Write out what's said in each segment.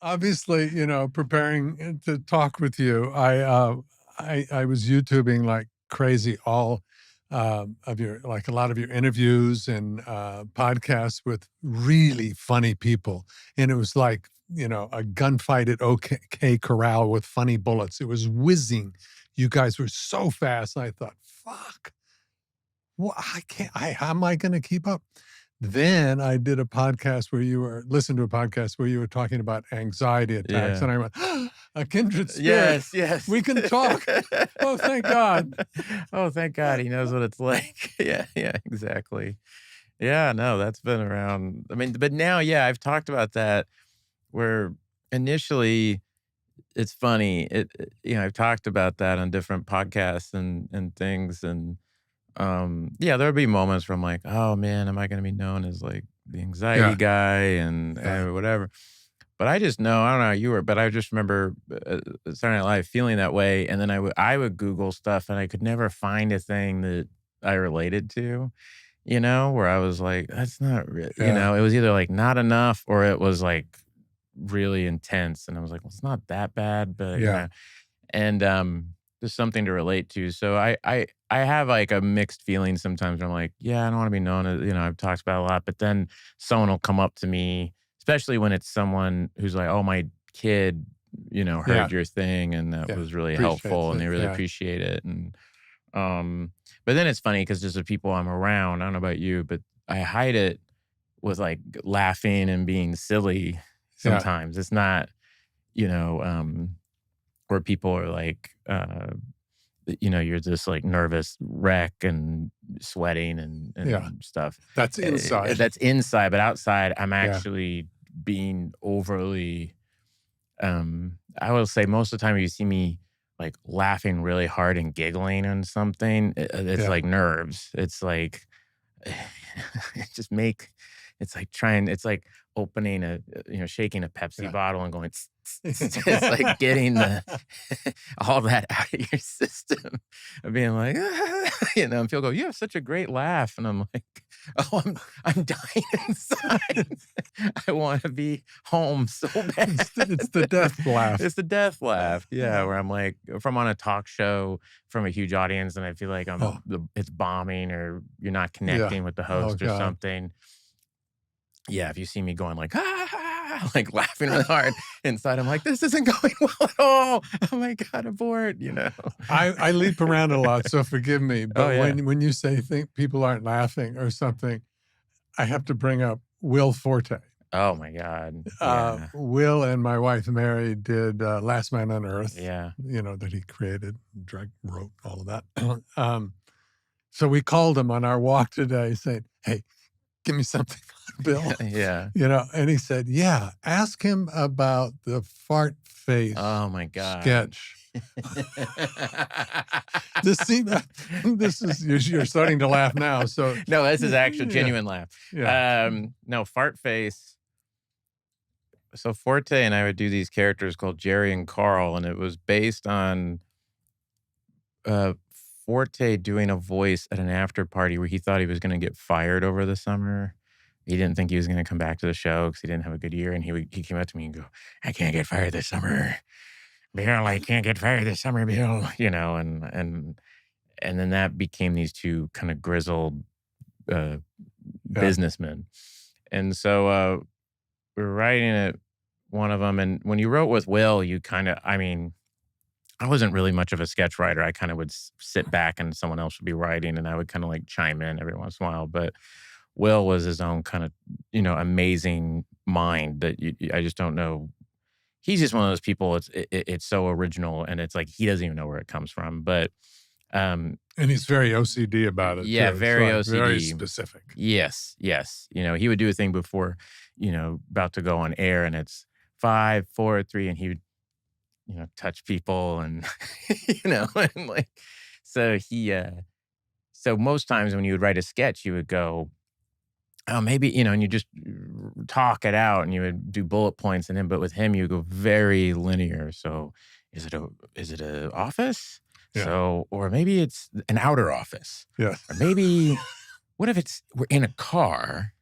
obviously, preparing to talk with you, I was YouTubing like crazy all of your, like a lot of your interviews and podcasts with really funny people. And it was like, a gunfight at OK Corral with funny bullets. It was whizzing. You guys were so fast. I thought, fuck, well, how am I going to keep up? Then I did listened to a podcast where you were talking about anxiety attacks. Yeah. And I went, a kindred spirit. Yes. We can talk. Oh, thank God. Oh, thank God. He knows what it's like. Yeah, exactly. Yeah, no, that's been around. I mean, but now, yeah, I've talked about that where initially it's funny. I've talked about that on different podcasts and things. And yeah, there'll be moments where I'm like, oh man, am I going to be known as like the anxiety guy and whatever? But I just know, I don't know how you were, but I just remember Saturday Night Live feeling that way. And then I would Google stuff and I could never find a thing that I related to, where I was like, that's not real. It was either like not enough or it was like really intense. And I was like, well, it's not that bad, but and there's something to relate to. So I have like a mixed feeling sometimes where I'm like, yeah, I don't want to be known as, I've talked about it a lot, but then someone will come up to me, especially when it's someone who's like, oh, my kid, heard your thing and that was really helpful and they really appreciate it. And, but then it's funny because there's the people I'm around, I don't know about you, but I hide it with like laughing and being silly sometimes. It's not, where people are like, you're just like nervous wreck and sweating and stuff. That's inside. That's inside, but outside, I'm actually being overly. I will say most of the time, you see me like laughing really hard and giggling on something. It's like nerves. It's like it's like opening shaking a Pepsi bottle and going. It's like getting all that out of your system of being like, and people go, you have such a great laugh. And I'm like, oh, I'm dying inside. I want to be home so bad. It's the death laugh. It's the death laugh. Yeah. Where I'm like, if I'm on a talk show from a huge audience and I feel like it's bombing or you're not connecting with the host or something. Yeah. If you see me going like, like laughing really hard inside, I'm like, this isn't going well at all. Oh my God, abort, I leap around a lot, so forgive me. But when you say people aren't laughing or something, I have to bring up Will Forte. Oh my God. Will and my wife Mary did Last Man on Earth. Yeah. That he created, wrote, all of that. So we called him on our walk today saying, hey, give me something on Bill. Yeah. And he said, yeah, ask him about the fart face. Oh my God. Sketch. You're starting to laugh now. So no, this is actual genuine laugh. Yeah. No, fart face. So Forte and I would do these characters called Jerry and Carl, and it was based on Forte doing a voice at an after party where he thought he was going to get fired over the summer. He didn't think he was going to come back to the show because he didn't have a good year. And he came up to me and go, I can't get fired this summer. Bill, I can't get fired this summer, Bill. And then that became these two kind of grizzled businessmen. And so we were writing at one of them. And when you wrote with Will, I wasn't really much of a sketch writer. I kind of would sit back and someone else would be writing and I would kind of like chime in every once in a while. But Will was his own kind of, amazing mind that I just don't know. He's just one of those people, it's so original and it's like he doesn't even know where it comes from. But and he's very OCD about it. Yeah, too. very It's OCD. Very specific. Yes. He would do a thing before, about to go on air and it's 5, 4, 3, and he would touch people and, and like, so so most times when you would write a sketch, you would go, oh, maybe, and you just talk it out and you would do bullet points in him. But with him, you go very linear. So is it a office? Yeah. So, or maybe it's an outer office. Yeah. Or maybe, what if we're in a car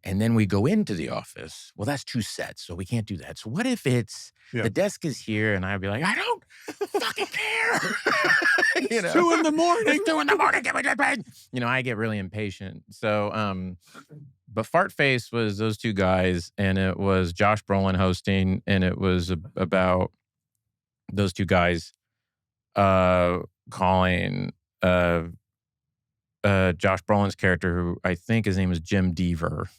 And then we go into the office. Well, that's 2 sets, so we can't do that. So what if it's the desk is here, and I'd be like, I don't fucking care. It's 2 in the morning. It's 2 in the morning. Give me that bed. I get really impatient. So, but Fart Face was those 2 guys, and it was Josh Brolin hosting, and it was about those 2 guys calling Josh Brolin's character, who I think his name is Jim Deaver,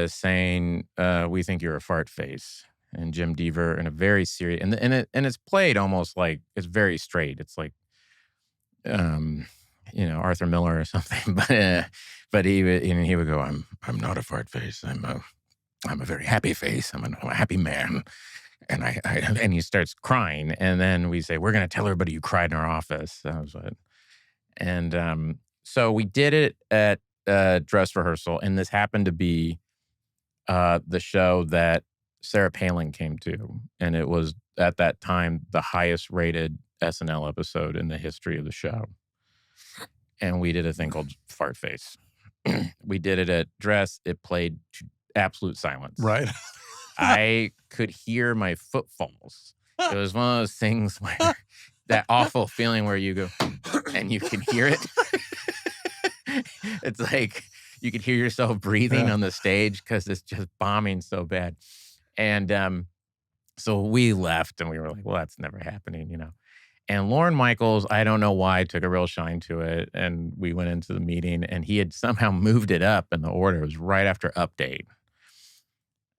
saying, "We think you're a fart face." And Jim Deaver, in a very serious, and it's played almost like it's very straight. It's like, Arthur Miller or something. But he would go, "I'm not a fart face. I'm a very happy face. I'm a happy man." And and he starts crying, and then we say, "We're going to tell everybody you cried in our office." That was what. And so we did it at dress rehearsal, and this happened to be the show that Sarah Palin came to, and it was at that time the highest rated SNL episode in the history of the show. And we did a thing called Fart Face. We did it at dress. It played to absolute silence. Right. I could hear my footfalls. It was one of those things where that awful feeling where you go and you can hear it. It's like you could hear yourself breathing on the stage because it's just bombing so bad. And so we left, and we were like, well, that's never happening, And Lorne Michaels, I don't know why, took a real shine to it. And we went into the meeting, and he had somehow moved it up in the order. It was right after Update.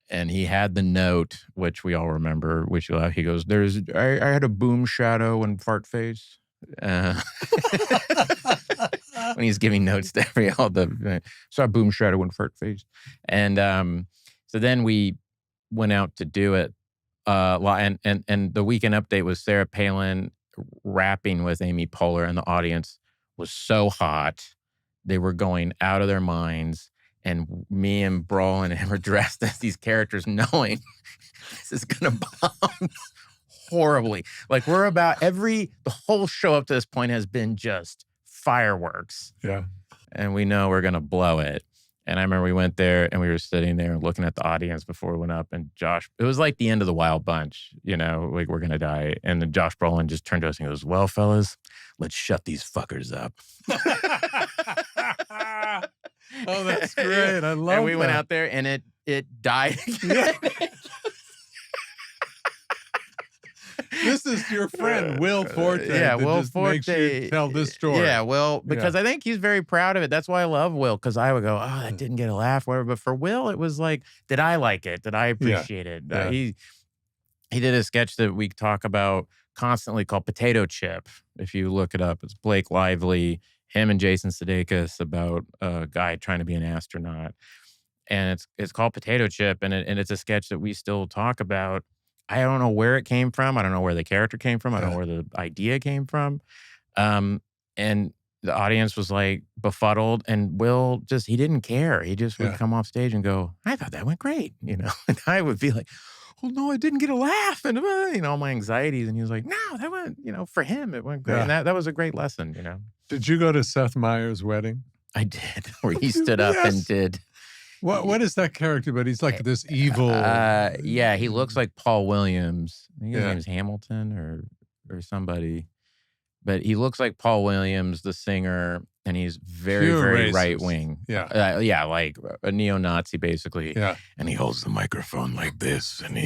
And he had the note, which we all remember, which he goes, I had a boom shadow and fart face. When he's giving notes to saw a boom shadow and fart face. And so then we went out to do it. And the weekend update was Sarah Palin rapping with Amy Poehler, and the audience was so hot. They were going out of their minds. And me and Brolin and him were dressed as these characters, knowing this is going to bomb horribly. Like, we're the whole show up to this point has been just fireworks. Yeah. And we know we're going to blow it. And I remember we went there, and we were sitting there looking at the audience before we went up. And Josh, it was like the end of the Wild Bunch, like we're going to die. And then Josh Brolin just turned to us and goes, well, fellas, let's shut these fuckers up. Oh, that's great. I love it. And we went out there, and it died. This is your friend, Will Forte. Yeah, Will Forte. Makes you tell this story. Yeah, Will, because I think he's very proud of it. That's why I love Will, because I would go, oh, that didn't get a laugh, whatever. But for Will, it was like, did I like it? Did I appreciate it? Yeah. He did a sketch that we talk about constantly called Potato Chip. If you look it up, it's Blake Lively, him and Jason Sudeikis, about a guy trying to be an astronaut. And it's called Potato Chip, and it's a sketch that we still talk about. I don't know where it came from. I don't know where the character came from. I don't know where the idea came from. And the audience was like befuddled, and Will he didn't care. He just would come off stage and go, I thought that went great, And I would be like, well, no, I didn't get a laugh, and all my anxieties. And he was like, no, that went, for him, it went great. And that was a great lesson, Did you go to Seth Meyers' wedding? I did, where he stood up and did. What is that character? But he's like this evil. Yeah, he looks like Paul Williams. I think his name is Hamilton or somebody. But he looks like Paul Williams, the singer, and he's very, very right wing. Yeah. Like a neo-Nazi, basically. Yeah. And he holds the microphone like this, and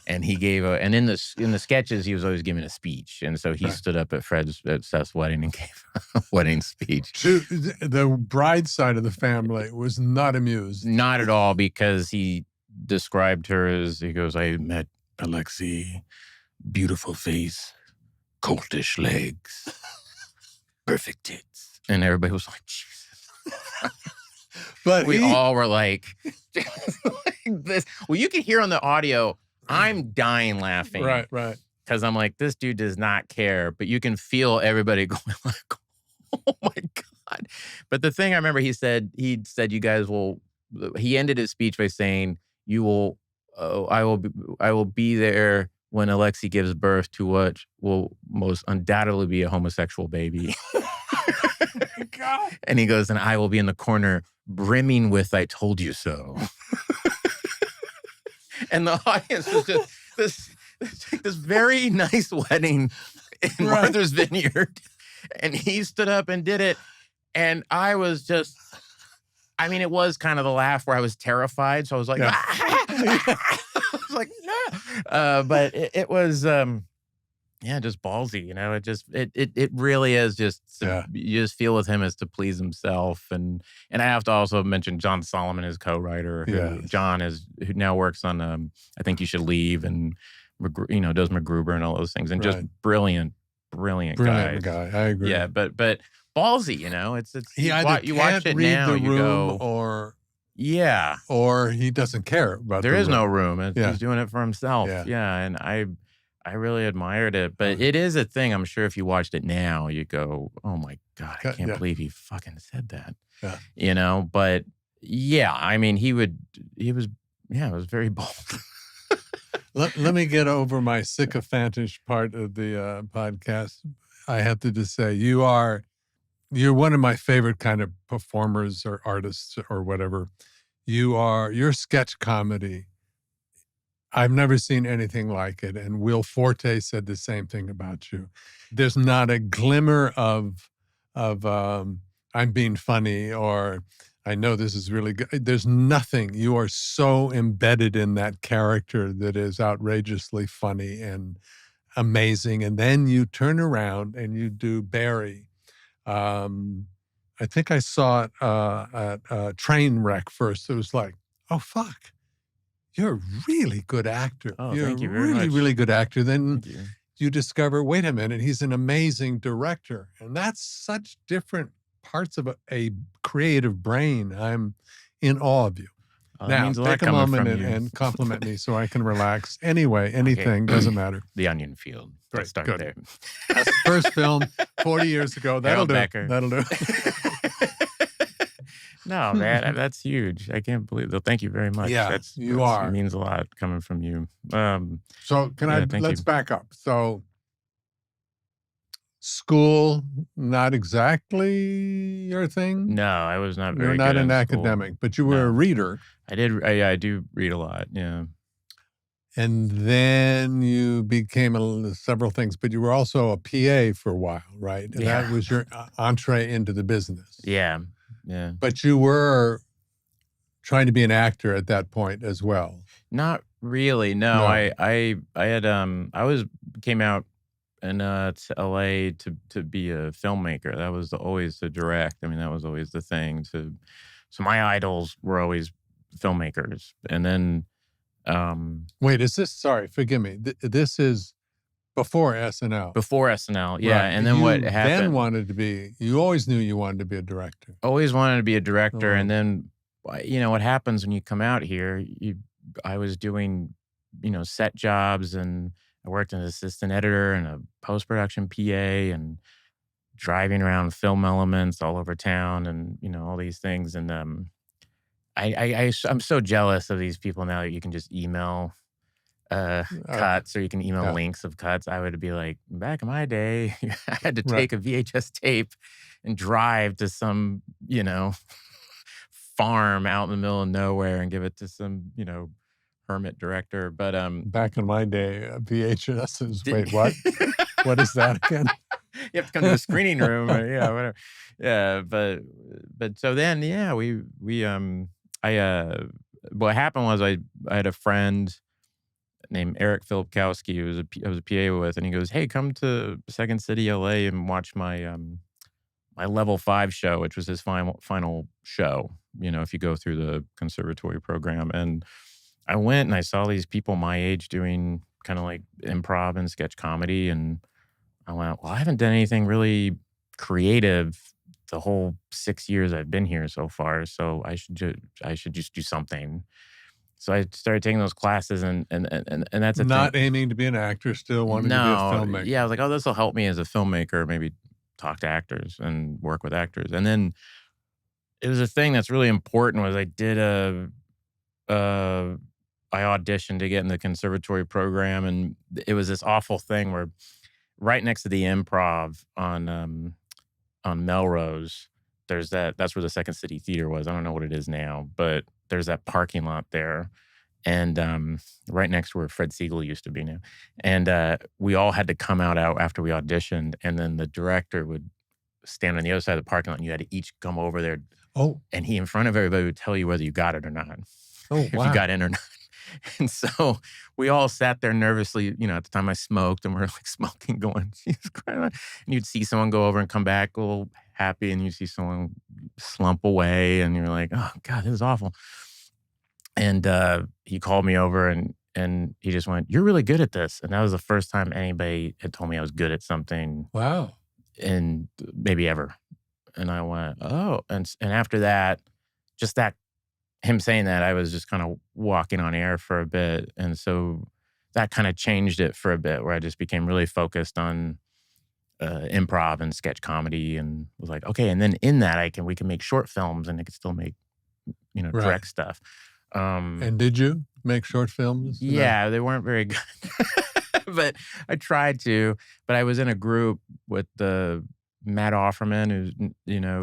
and he gave and in the sketches, he was always giving a speech. And so he stood up at Seth's wedding and gave a wedding speech. The bride side of the family was not amused. Not at all, because he described her as, he goes, I met Alexei, beautiful face, coltish legs, perfect tits. And everybody was like, Jesus. But we all were like this. Well, you can hear on the audio, I'm dying laughing. Right. Because I'm like, this dude does not care. But you can feel everybody going like, oh my God. But the thing I remember he said, you guys will, he ended his speech by saying, I will be there when Alexei gives birth to what will most undoubtedly be a homosexual baby. God. And he goes, and I will be in the corner brimming with "I told you so." And the audience was just this very nice wedding in Martha's Vineyard. And he stood up and did it. And I was just, I mean, it was kind of the laugh where I was terrified. So I was like, I was like, no. But it was, just ballsy, you know. It really is just, you just feel with him as to please himself. And I have to also mention John Solomon, his co-writer, who now works on, I Think You Should Leave, and, does MacGruber and all those things. And just brilliant guy. I agree. Yeah, but ballsy, you know. It's he either you watch it read now, the you room go, or he doesn't care about there the is room. no room. He's doing it for himself. Yeah, and I really admired it. But it is a thing. I'm sure if you watched it now, you go, oh my God, I can't believe he fucking said that. Yeah. You know, but yeah, I mean, it was very bold. Let me get over my sycophantish part of the podcast. I have to just say, you're one of my favorite kind of performers or artists or whatever. Your sketch comedy, I've never seen anything like it. And Will Forte said the same thing about you. There's not a glimmer of I'm being funny, or I know this is really good. There's nothing. You are so embedded in that character that is outrageously funny and amazing. And then you turn around and you do Barry. I think I saw it at Trainwreck first. It was like, oh, fuck. You're a really good actor. Oh, You're thank you very a really, much. really good actor. Then you discover, wait a minute, he's an amazing director. And that's such different parts of a creative brain. I'm in awe of you. Now, take a moment and compliment me so I can relax. Anyway, anything, doesn't matter. The Onion Field. Let's start there. That's the first film 40 years ago. That'll do. That'll do. No, man, that's huge. I can't believe it. Thank you very much. Yeah, it means a lot coming from you. So let's back up. So school, not exactly your thing? No, I was not very You're not an academic, but you were a reader. I did. I do read a lot, yeah. And then you became several things, but you were also a PA for a while, right? And that was your entree into the business. Yeah, yeah. But you were trying to be an actor at that point as well. Not really. No. I came out to LA to be a filmmaker. That was always to direct. I mean, that was always the thing. So my idols were always filmmakers. And then wait, sorry, forgive me. This is before SNL. Before SNL, yeah. Right. And then what happened? You always knew you wanted to be a director. Always wanted to be a director. And then, what happens when you come out here, I was doing, set jobs, and I worked as an assistant editor and a post-production PA and driving around film elements all over town and, all these things. And I'm so jealous of these people now that you can just email cuts, or you can email links of cuts. I would be like, back in my day, I had to take a VHS tape and drive to some, farm out in the middle of nowhere and give it to some, hermit director. But back in my day, VHS is wait, what? What is that again? You have to come to the screening room, or, whatever. Yeah, but so then, what happened was I had a friend named Eric Filipkowski who I was a PA with, and he goes, "Hey, come to Second City, LA, and watch my my Level 5 show," which was his final show. If you go through the conservatory program. And I went and I saw these people my age doing kind of like improv and sketch comedy, and I went, well, I haven't done anything really creative the whole 6 years I've been here so far, so I should just do something. So I started taking those classes, and that's not aiming to be an actor, still wanting to be a filmmaker. Yeah, I was like, oh, this will help me as a filmmaker, maybe talk to actors and work with actors. And then it was a thing that's really important was I did I auditioned to get in the conservatory program, and it was this awful thing where right next to the Improv on Melrose, that's where the Second City Theater was. I don't know what it is now, but there's that parking lot there. And right next to where Fred Siegel used to be now. And we all had to come out after we auditioned, and then the director would stand on the other side of the parking lot, and you had to each come over there. Oh. And he, in front of everybody, would tell you whether you got it or not. Oh, if wow. you got in or not. And so we all sat there nervously. You know, at the time I smoked, and we're like smoking, going, Jesus Christ. And you'd see someone go over and come back a little happy, and you'd see someone slump away, and you're like, oh, God, this is awful. And he called me over, and he just went, "You're really good at this." And that was the first time anybody had told me I was good at something. Wow. And maybe ever. And I went, oh. And after that, just that, him saying that, I was just kind of walking on air for a bit. And so that kind of changed it for a bit, where I just became really focused on improv and sketch comedy, and was like, okay. And then in that, we can make short films, and I could still make, direct stuff. And did you make short films? Yeah, they weren't very good. But I tried to. But I was in a group with Matt Offerman, who's,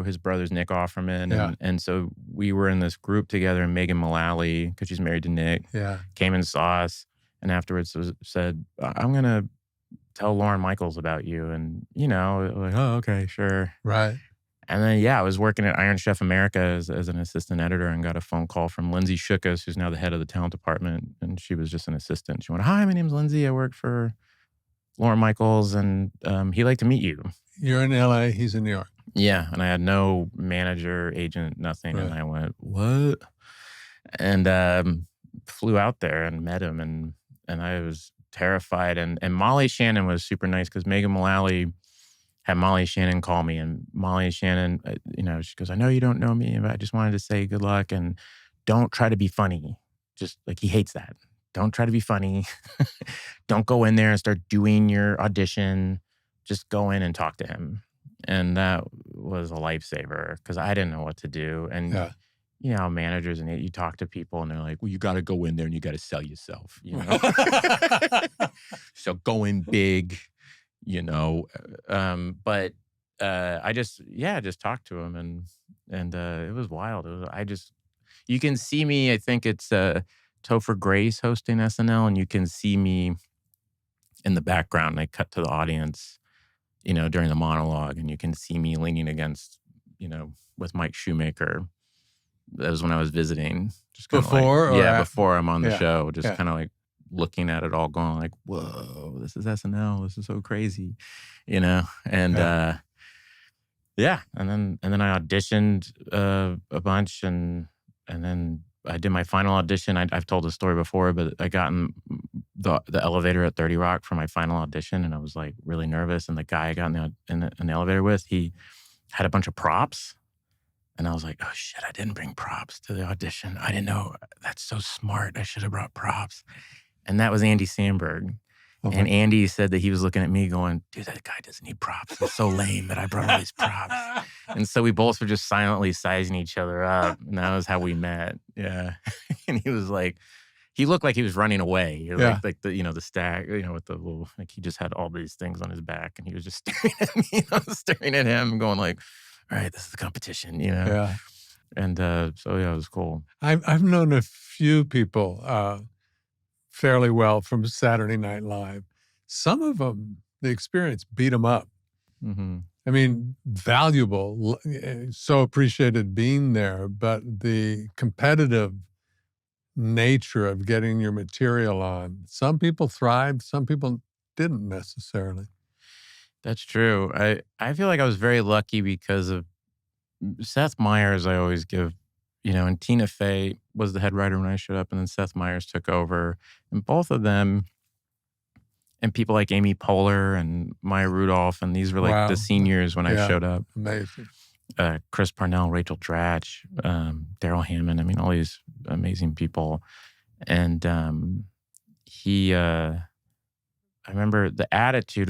his brother's Nick Offerman. Yeah. And so we were in this group together, and Megan Mullally, because she's married to Nick, came and saw us. And afterwards said, I'm going to tell Lorne Michaels about you. And, like, oh, okay, sure. Right. And then, I was working at Iron Chef America as an assistant editor, and got a phone call from Lindsay Shukas, who's now the head of the talent department. And she was just an assistant. She went, "Hi, my name's Lindsay. I work for Lorne Michaels, and he'd like to meet you." You're in LA, he's in New York. Yeah. And I had no manager, agent, nothing. Right. And I went, what? And flew out there and met him. And I was terrified. And Molly Shannon was super nice, because Megan Mullally had Molly Shannon call me, and Molly Shannon, she goes, "I know you don't know me, but I just wanted to say good luck, and don't try to be funny." Just like, he hates that. Don't try to be funny. Don't go in there and start doing your audition. Just go in and talk to him. And that was a lifesaver, because I didn't know what to do. And managers, and you talk to people, and they're like, "Well, you got to go in there and you got to sell yourself." So go in big. But I just talked to him, and it was wild. You can see me. I think it's Topher Grace hosting SNL, and you can see me in the background. I cut to the audience, during the monologue, and you can see me leaning against, with Mike Shoemaker. That was when I was visiting. Just before, before I'm on the show, just kind of like looking at it all, going like, whoa, this is SNL. This is so crazy, And and then I auditioned a bunch, and then I did my final audition. I've told this story before, but I got in the elevator at 30 Rock for my final audition, and I was like really nervous. And the guy I got in the elevator with, he had a bunch of props. And I was like, oh shit, I didn't bring props to the audition. I didn't know. That's so smart. I should have brought props. And that was Andy Samberg. Okay. And Andy said that he was looking at me going, dude, that guy doesn't need props. It's so lame that I brought all these props. And so we both were just silently sizing each other up. And that was how we met. Yeah. And he was like, he looked like he was running away. Like the, the stack, with the little, like he just had all these things on his back, and he was just staring at me, staring at him, going like, all right, this is the competition, Yeah. And it was cool. I've known a few people fairly well from Saturday Night Live. Some of them, the experience beat them up. Mm-hmm. I mean, valuable, so appreciated being there, but the competitive nature of getting your material on, some people thrived, some people didn't necessarily. That's true. I feel like I was very lucky because of Seth Meyers. I always give, and Tina Fey was the head writer when I showed up, and then Seth Meyers took over. And both of them, and people like Amy Poehler and Maya Rudolph, and these were like the seniors when I showed up. Amazing. Chris Parnell, Rachel Dratch, Daryl Hammond. I mean, all these amazing people. And I remember the attitude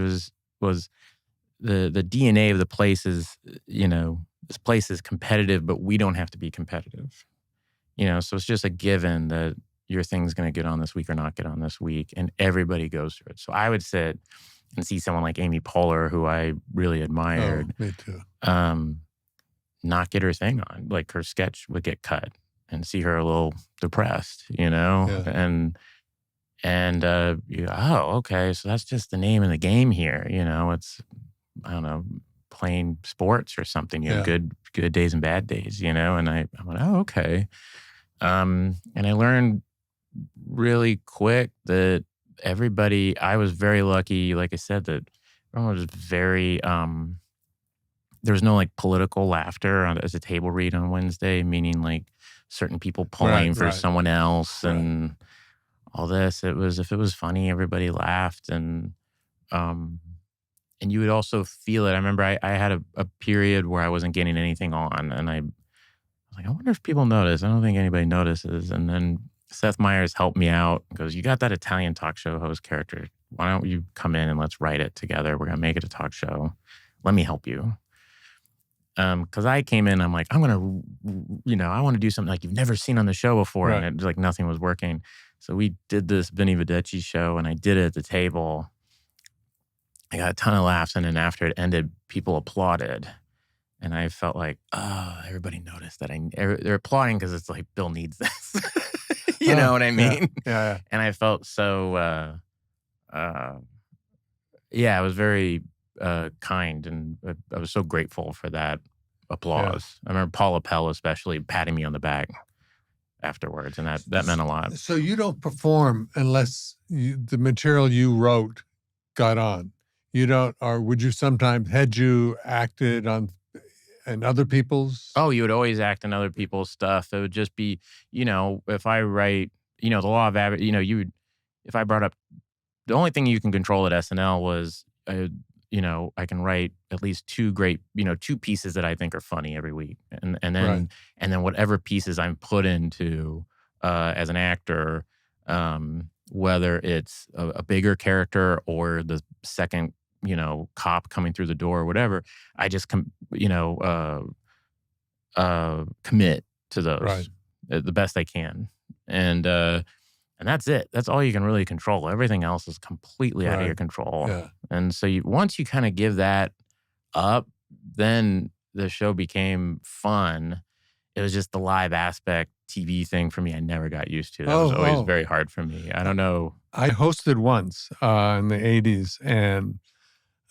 was the DNA of the place is, this place is competitive, but we don't have to be competitive. So it's just a given that your thing's going to get on this week or not get on this week, and everybody goes through it. So I would sit and see someone like Amy Poehler, who I really admired. Oh, me too. not get her thing on. Like her sketch would get cut and see her a little depressed, you know? Yeah. Oh, okay. So that's just the name of the game here. You know, it's, I don't know, playing sports or something, you know, Yeah. good days and bad days, you know? And I went, oh, okay. And I learned really quick that I was very lucky, like I said, that everyone was very, there was no like political laughter as a table read on Wednesday, meaning like certain people pulling for someone else and all this. It was, if it was funny, everybody laughed. And you would also feel it. I remember I had a period where I wasn't getting anything on, and I was like, I wonder if people notice. I don't think anybody notices. And then Seth Meyers helped me out and goes, you got that Italian talk show host character. Why don't you come in and let's write it together? We're going to make it a talk show. Let me help you. Because I came in, I'm like, I'm going to, you know, I want to do something like you've never seen on the show before. And it, like nothing was working. So we did this Vinny Vedecci show, and I did it at the table. I got a ton of laughs, and then after it ended, people applauded. And I felt like, oh, everybody noticed that they're applauding because it's like, Bill needs this. You know what I mean? Yeah. And I felt so, I was very kind, and I was so grateful for that applause. I remember Paul Appel especially patting me on the back afterwards, and that meant a lot. So you don't perform unless the material you wrote got on. You don't, or would you sometimes, had you acted on in other people's? Oh, you would always act in other people's stuff. It would just be, you know, if I write, you know, the law of average, you know, if I brought up, the only thing you can control at SNL was, you know, I can write at least two pieces that I think are funny every week. And then whatever pieces I'm put into as an actor, whether it's a bigger character or the second, you know, cop coming through the door or whatever, I just commit to those the best I can. And that's it. That's all you can really control. Everything else is completely out of your control. Yeah. And so once you kind of give that up, then the show became fun. It was just the live aspect TV thing for me. I never got used to. That was always very hard for me. I don't know. I hosted once in the 80s, and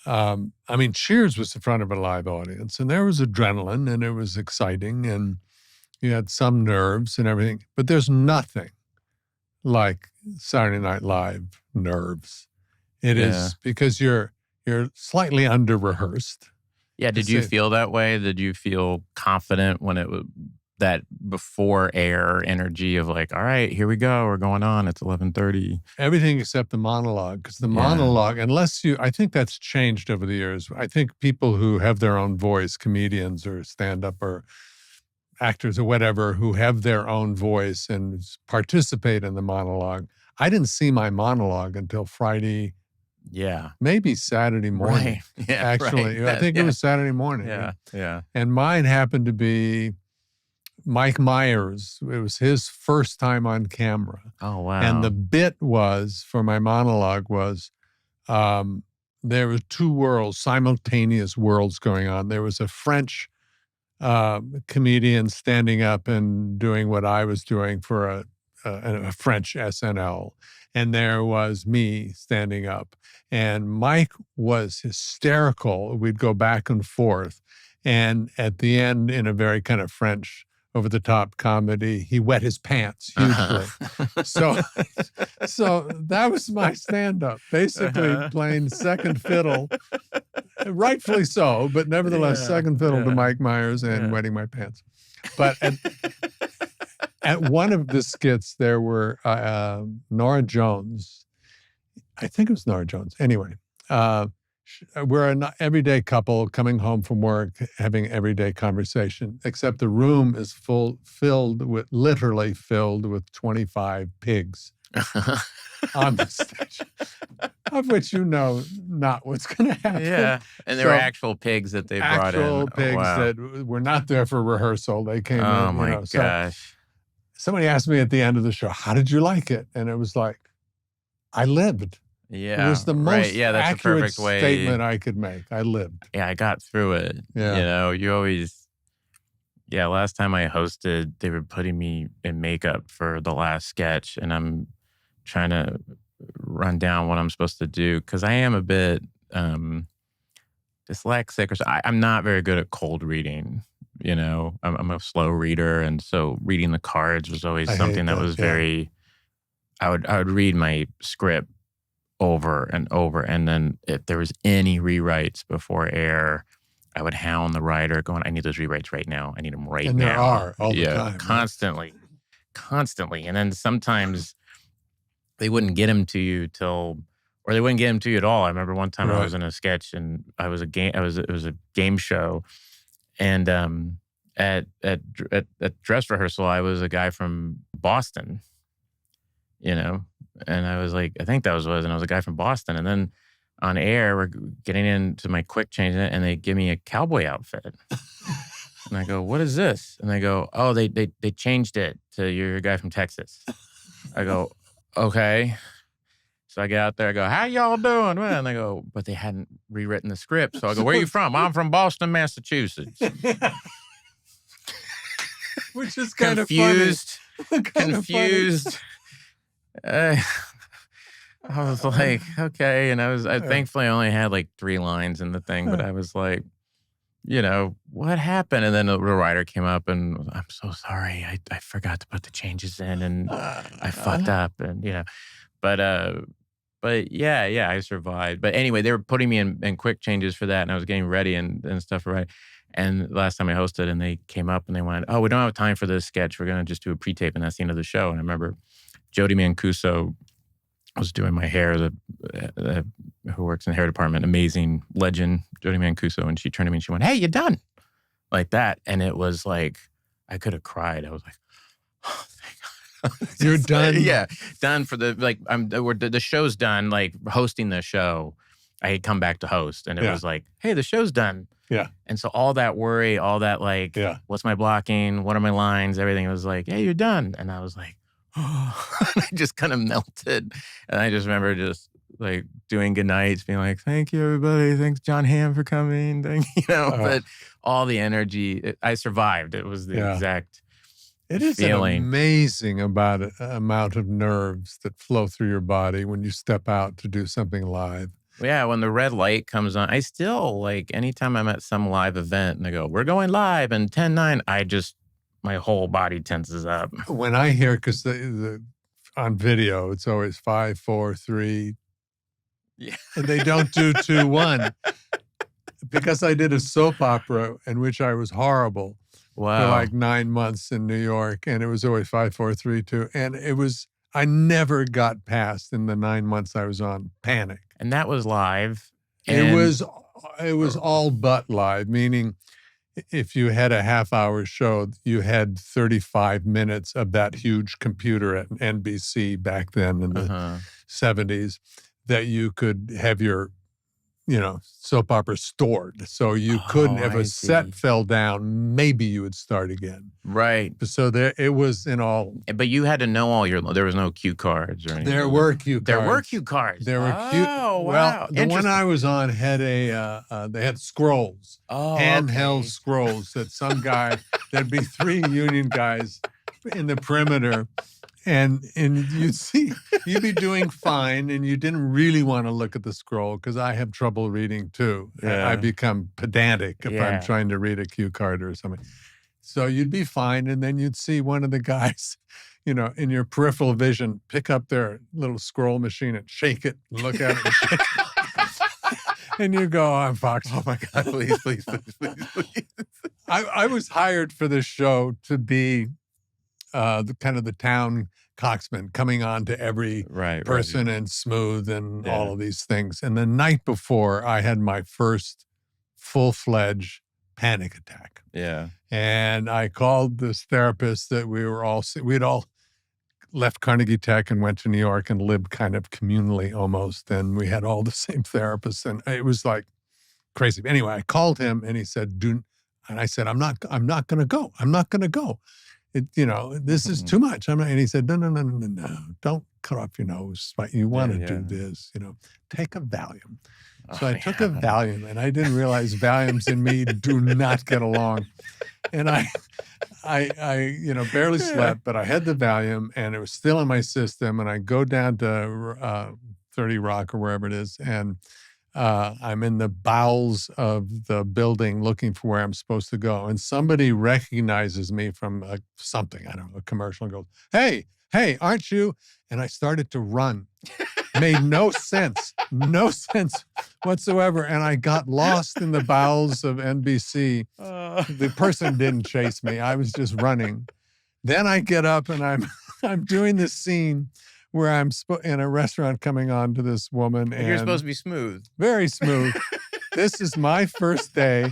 I mean, Cheers was in front of a live audience, and there was adrenaline, and it was exciting, and you had some nerves and everything, but there's nothing like Saturday Night Live nerves. It is because you're slightly under-rehearsed. Yeah, did you feel that way? Did you feel confident when it was that before air energy of like, all right, here we go, we're going on, it's 11:30. Everything except the monologue, because the monologue, I think that's changed over the years. I think people who have their own voice, comedians or stand-up or actors or whatever, who have their own voice and participate in the monologue. I didn't see my monologue until Friday. Yeah. Maybe Saturday morning. Right. Yeah, actually. right. I think it was Saturday morning. Yeah. And mine happened to be Mike Myers. It was his first time on camera. Oh, wow. And the bit was, for my monologue was, there were two worlds, simultaneous worlds going on. There was a French comedian standing up and doing what I was doing for a French SNL. And there was me standing up. And Mike was hysterical. We'd go back and forth. And at the end, in a very kind of French, over-the-top comedy, he wet his pants hugely. So that was my stand-up, basically playing second fiddle, rightfully so, but nevertheless, second fiddle to Mike Myers and wetting my pants. But at one of the skits, there were Nora Jones. I think it was Nora Jones. Anyway, we're an everyday couple coming home from work, having everyday conversation, except the room is literally filled with 25 pigs on the stage, of which you know not what's going to happen. Yeah, and there were actual pigs that they brought in. Actual pigs that were not there for rehearsal. They came in. Oh, my gosh. So somebody asked me at the end of the show, how did you like it? And it was like, I lived. Yeah, it was the most that's accurate a perfect way. statement I could make. I lived. Yeah, I got through it. Yeah. You know, you always, Yeah, last time I hosted, they were putting me in makeup for the last sketch, and I'm trying to run down what I'm supposed to do because I am a bit dyslexic, or so. I'm not very good at cold reading. I'm a slow reader, and so reading the cards was always I something hate that that, was yeah. very. I would read my script over and over, and then if there was any rewrites before air, I would hound the writer, going, "I need those rewrites right now. I need them right And now." there are all the Yeah, time, right? constantly, and then sometimes they wouldn't get them to you or they wouldn't get them to you at all. I remember one time I Right. was in a sketch and it was a game show, and at dress rehearsal, I was a guy from Boston, you know, and I was like, I think that was, and I was a guy from Boston, and then on air, we're getting into my quick change, and they give me a cowboy outfit. And I go, "What is this?" And they go, "Oh, they changed it to you're a guy from Texas." I go, "Okay." So I get out there, I go, "How y'all doing?" And they go, "But they hadn't rewritten the script." So I go, "Where are you from?" "I'm from Boston, Massachusetts." Which is kind of funny. Confused. I was like, okay. And I thankfully only had like 3 lines in the thing, but I was like, what happened? And then the writer came up and I'm so sorry. I forgot to put the changes in and I fucked up but yeah, I survived. But anyway, they were putting me in quick changes for that and I was getting ready and stuff right. And last time I hosted and they came up and they went, "Oh, we don't have time for this sketch. We're going to just do a pre-tape and that's the end of the show." And I remember Jody Mancuso was doing my hair, who works in the hair department, amazing legend, Jody Mancuso. And she turned to me and she went, "Hey, you're done." Like that. And it was like, I could have cried. I was like, "Oh, thank God." You're done? Yeah. Done for the show's done, like hosting the show. I had come back to host and it was like, "Hey, the show's done." Yeah. And so all that worry, all that what's my blocking? What are my lines? Everything was like, "Hey, you're done." And I was like, oh, I just kind of melted. And I just remember just like doing good nights, being like, "Thank you, everybody. Thanks, John Hamm, for coming." But all the energy, I survived. It was the exact It is feeling. an amazing amount of nerves that flow through your body when you step out to do something live. Yeah, when the red light comes on, I still, like, anytime I'm at some live event and they go, "We're going live in 10-9, my whole body tenses up. When I hear, because on video, it's always 5, 4, 3. Yeah. And they don't do 2, 1. Because I did a soap opera in which I was horrible for like 9 months in New York, and it was always 5, 4, 3, 2. And I never got past in the 9 months I was on Panic. And that was live. It was all but live, meaning if you had a half-hour show, you had 35 minutes of that huge computer at NBC back then in the 70s that you could have your soap opera stored. So you couldn't, if a set fell down, maybe you would start again. Right. So it was in all. But you had to know there was no cue cards or anything. There were cue cards. There were cue cards. There were cue. Oh, wow. Well, the one I was on had they had scrolls. Handheld scrolls that some guy, there'd be 3 union guys in the perimeter. And you'd be doing fine, and you didn't really want to look at the scroll because I have trouble reading too. Yeah. I become pedantic if I'm trying to read a cue card or something. So you'd be fine, and then you'd see one of the guys, in your peripheral vision, pick up their little scroll machine and shake it, and look at it, and shake it. And you go, "I'm Fox. Oh my God, please, please, please, please, please." I was hired for this show to be the town coxman, coming on to every person and smooth and all of these things. And the night before, I had my first full-fledged panic attack. Yeah. And I called this therapist that we'd all left Carnegie Tech and went to New York and lived kind of communally almost. And we had all the same therapists. And it was like crazy. Anyway, I called him and he said, and I said, I'm not going to go. I'm not going to go. This is too much. And he said, no, cut off your nose. But you want to do this, take a Valium. So I took a Valium, and I didn't realize Valiums and me do not get along. And I barely slept, but I had the Valium, and it was still in my system. And I go down to 30 Rock or wherever it is, and I'm in the bowels of the building looking for where I'm supposed to go. And somebody recognizes me from something, I don't know, a commercial, and goes, hey, aren't you? And I started to run. Made no sense whatsoever. And I got lost in the bowels of NBC. The person didn't chase me. I was just running. Then I get up and I'm doing this scene where I'm in a restaurant coming on to this woman. And you're supposed to be smooth. Very smooth. This is my first day.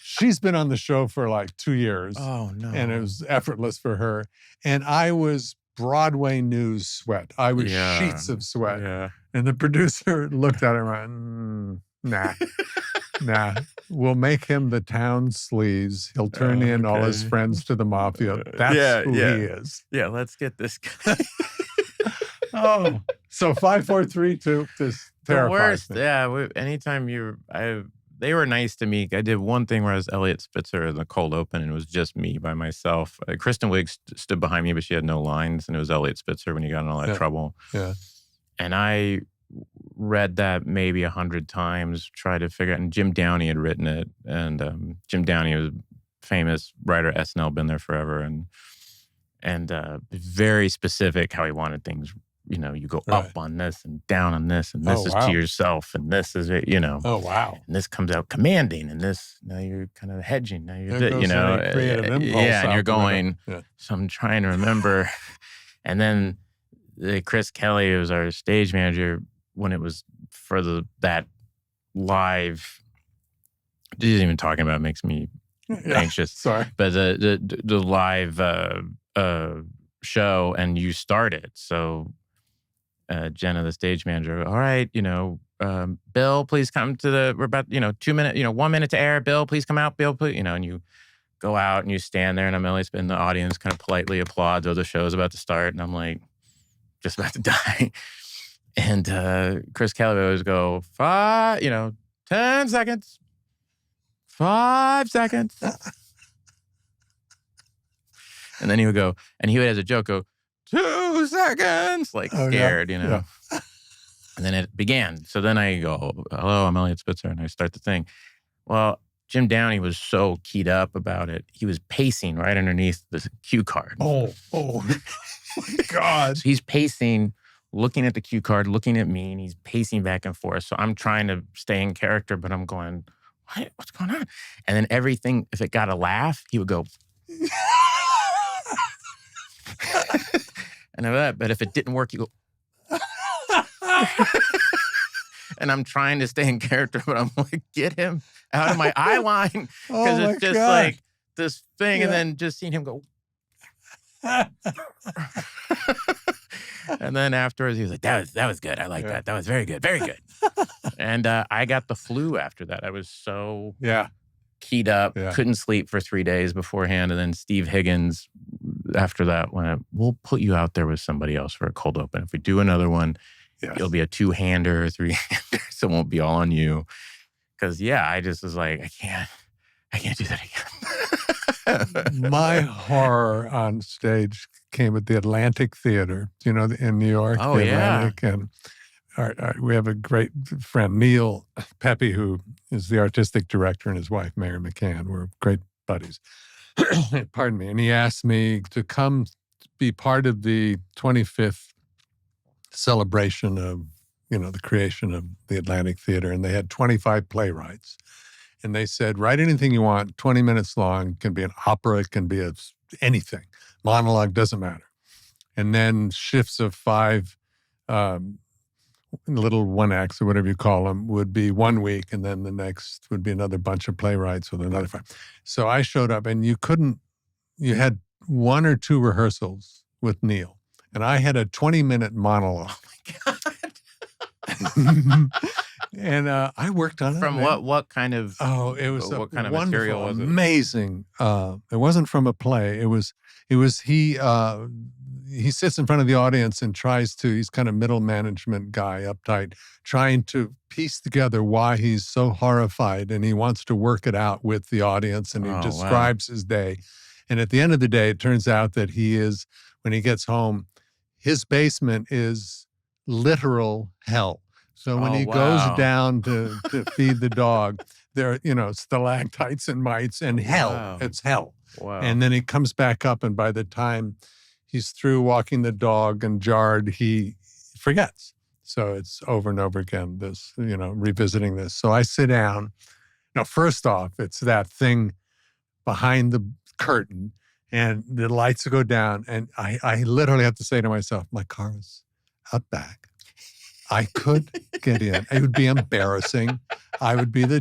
She's been on the show for like 2 years. Oh, no. And it was effortless for her. And I was Broadway news sweat. I was sheets of sweat. Yeah. And the producer looked at her and went, nah. We'll make him the town sleaze. He'll turn in all his friends to the mafia. That's who he is. Yeah, let's get this guy. So 5, 4, 3, 2. This terrifies the worst. me. Yeah, anytime they were nice to me. I did one thing where I was Elliot Spitzer in the cold open, and it was just me by myself. Kristen Wiig stood behind me, but she had no lines, and it was Elliot Spitzer when he got in all that trouble. Yeah. And I read that maybe 100 times, tried to figure out, and Jim Downey had written it. And Jim Downey was a famous writer, SNL, been there forever, and very specific how he wanted things. You go up on this and down on this, and this is to yourself, and this is it, Oh, wow. And this comes out commanding, and this, now you're kind of hedging. Now you're, creative impulse. And you're going, so I'm trying to remember. And then Chris Kelly, who was our stage manager, when it was for that live, just even talking about it makes me anxious. Sorry. But the live show, and you started. So Jenna, the stage manager, all right, Bill, please come to we're about, 2 minutes, 1 minute to air. Bill, please come out. Bill, please, and you go out and you stand there, and I'm always in the audience, kind of politely applauds, or the show's about to start. And I'm like, just about to die. And Chris Kelly would always go, 10 seconds, 5 seconds. And then he would go, and he would, as a joke, go, 2 seconds, like scared, Yeah. And then it began. So then I go, hello, I'm Elliot Spitzer, and I start the thing. Well, Jim Downey was so keyed up about it. He was pacing right underneath the cue card. Oh my God. So he's pacing, looking at the cue card, looking at me, and he's pacing back and forth. So I'm trying to stay in character, but I'm going, what's going on? And then everything, if it got a laugh, he would go, but if it didn't work, you go, and I'm trying to stay in character, but I'm like, get him out of my eye line, because it's just like this thing, and then just seeing him go, and then afterwards he was like, that was good. I like that. That was very good, very good. And I got the flu after that. I was so keyed up, couldn't sleep for 3 days beforehand. And then Steve Higgins, after that, went, we'll put you out there with somebody else for a cold open. If we do another one, it'll be a 2-hander or 3-hander, so it won't be all on you. Because, I just was like, I can't do that again. My horror on stage came at the Atlantic Theater, in New York. Oh, the Atlantic, and we have a great friend, Neil Pepe, who is the artistic director, and his wife, Mary McCann. We're great buddies. Pardon me. And he asked me to come be part of the 25th celebration of, the creation of the Atlantic Theater. And they had 25 playwrights. And they said, write anything you want, 20 minutes long. It can be an opera. It can be anything. Monologue, doesn't matter. And then shifts of 5 little one-acts or whatever you call them would be 1 week, and then the next would be another bunch of playwrights with another 5. So I showed up, and you had 1 or 2 rehearsals with Neil, and I had a 20-minute monologue. Oh my God. And I worked on it. From what kind of? Oh, it was what kind of material was it? Amazing. It wasn't from a play. It was he. he sits in front of the audience and he's kind of middle management guy, uptight, trying to piece together why he's so horrified, and he wants to work it out with the audience, and he describes his day. And at the end of the day, it turns out that when he gets home, his basement is literal hell. So when he goes down to feed the dog, there are, stalactites and mites and hell. Wow. It's hell. Wow. And then he comes back up, and by the time he's through walking the dog and jarred, he forgets. So it's over and over again, this, revisiting this. So I sit down. Now, first off, it's that thing behind the curtain, and the lights go down, and I literally have to say to myself, my car is out back. I could get in. It would be embarrassing. I would be the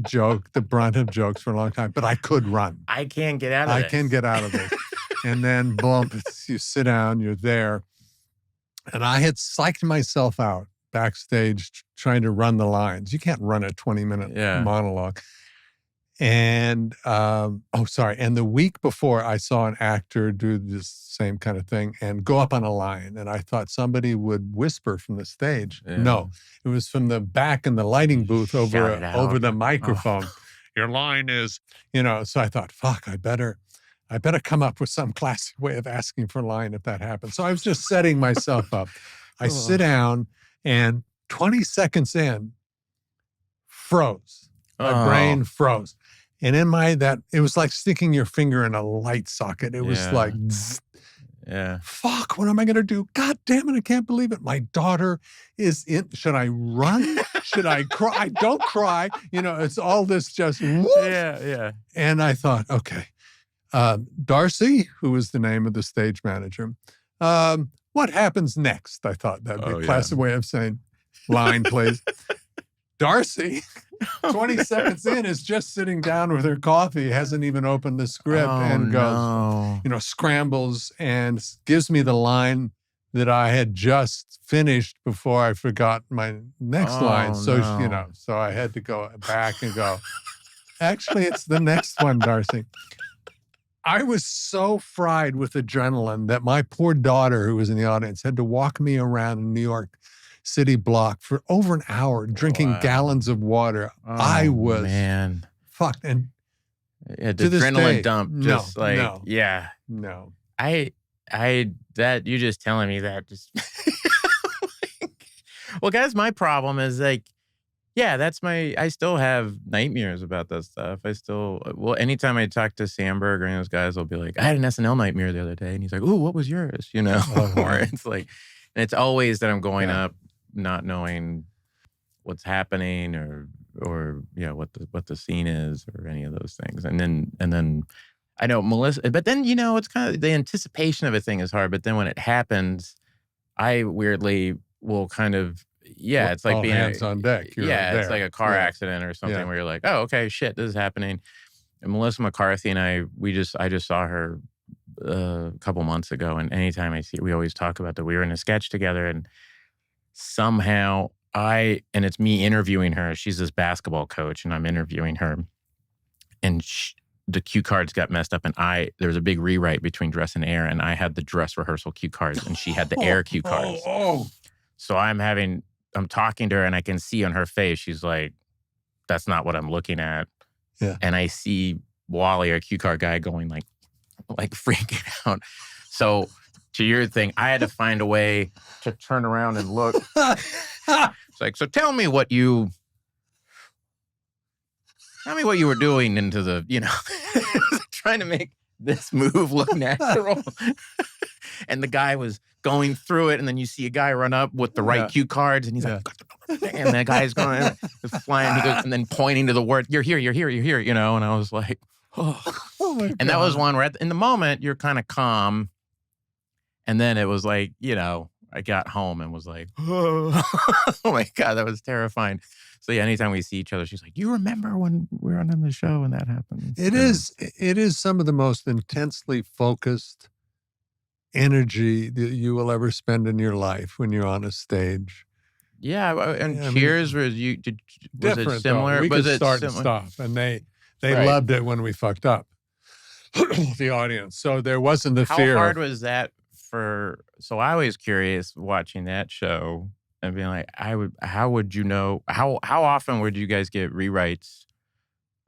brunt of jokes for a long time, but I could run. I can't get out of this. I can get out of this. And then, boom, you sit down, you're there. And I had psyched myself out backstage trying to run the lines. You can't run a 20-minute monologue. And, and the week before, I saw an actor do this same kind of thing and go up on a line. And I thought somebody would whisper from the stage. Yeah. No, it was from the back in the lighting booth over the microphone. Oh. Your line is, so I thought, fuck, I better come up with some classic way of asking for a line if that happens. So I was just setting myself up. I sit down, and 20 seconds in, froze. My brain froze. And it was like sticking your finger in a light socket. It was like, fuck, what am I going to do? God damn it, I can't believe it. My daughter is in. Should I run? Should I cry? I don't cry. It's all this just, woof. Yeah. And I thought, okay, Darcy, who was the name of the stage manager, what happens next? I thought that'd be a classic way of saying, line, please. Darcy, 20 seconds in, is just sitting down with her coffee, hasn't even opened the script, and goes, scrambles and gives me the line that I had just finished before I forgot my next line. So, so I had to go back and go, actually, it's the next one, Darcy. I was so fried with adrenaline that my poor daughter, who was in the audience, had to walk me around in New York City block for over an hour, drinking gallons of water. I was fucked. And the adrenaline dump, just no. That you just telling me that just. Well, guys, my problem is I still have nightmares about that stuff. Anytime I talk to Sandberg or any of those guys, they'll be like, I had an SNL nightmare the other day. And he's like, ooh, what was yours? Or it's like, and it's always that I'm going up not knowing what's happening or what the scene is or any of those things. And then I know Melissa, but then, it's kind of the anticipation of a thing is hard. But then when it happens, I weirdly will kind of, it's like being hands on deck. It's like a car accident or something where you're like, oh, okay, shit, this is happening. And Melissa McCarthy and I just saw her a couple months ago, and anytime I see it, we always talk about that we were in a sketch together, and somehow and it's me interviewing her. She's this basketball coach, and I'm interviewing her, and the cue cards got messed up, and there was a big rewrite between dress and air, and I had the dress rehearsal cue cards, and she had the air cue cards. So I'm talking to her, and I can see on her face, she's like, that's not what I'm looking at. Yeah. And I see Wally, our cue card guy, going like freaking out. So to your thing, I had to find a way to turn around and look. It's like, so tell me what you were doing into the, trying to make this move look natural. And the guy was going through it, and then you see a guy run up with the right cue cards, and he's like, and that guy's going, flying, he goes, and then pointing to the word, you're here, and I was like, oh my God. And that was one where in the moment, you're kind of calm, and then it was like, I got home and was like, oh my God, that was terrifying. So anytime we see each other, she's like, you remember when we were on the show and that happened? It is some of the most intensely focused energy that you will ever spend in your life when you're on a stage. Yeah, and Cheers was it similar? Though. We could start and stop, and they loved it when we fucked up, the audience. So there wasn't the fear. How hard was that so I was curious watching that show and being like, how would you know, how often would you guys get rewrites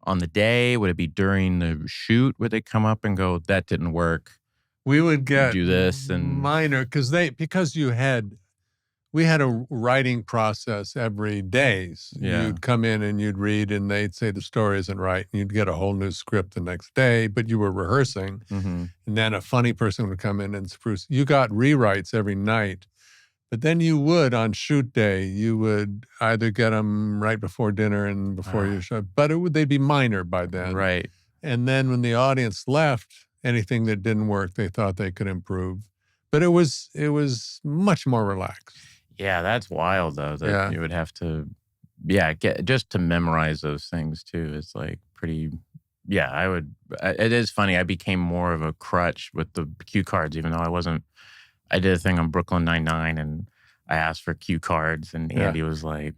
on the day? Would it be during the shoot? Would they come up and go, that didn't work? We would get do this and minor we had a writing process every day. Yeah. You'd come in and you'd read and they'd say the story isn't right. And you'd get a whole new script the next day, but you were rehearsing. Mhm. And then a funny person would come in and spruce. You got rewrites every night. But then you would, on shoot day, you would either get them right before dinner and before your show. But they'd be minor by then. Right. And then when the audience left, anything that didn't work, they thought they could improve. But it was much more relaxed. Yeah, that's wild though. That you would have to, get just to memorize those things too. It's like pretty. Yeah, I would. It is funny. I became more of a crutch with the cue cards, even though I wasn't. I did a thing on Brooklyn Nine-Nine, and I asked for cue cards, and Andy was like,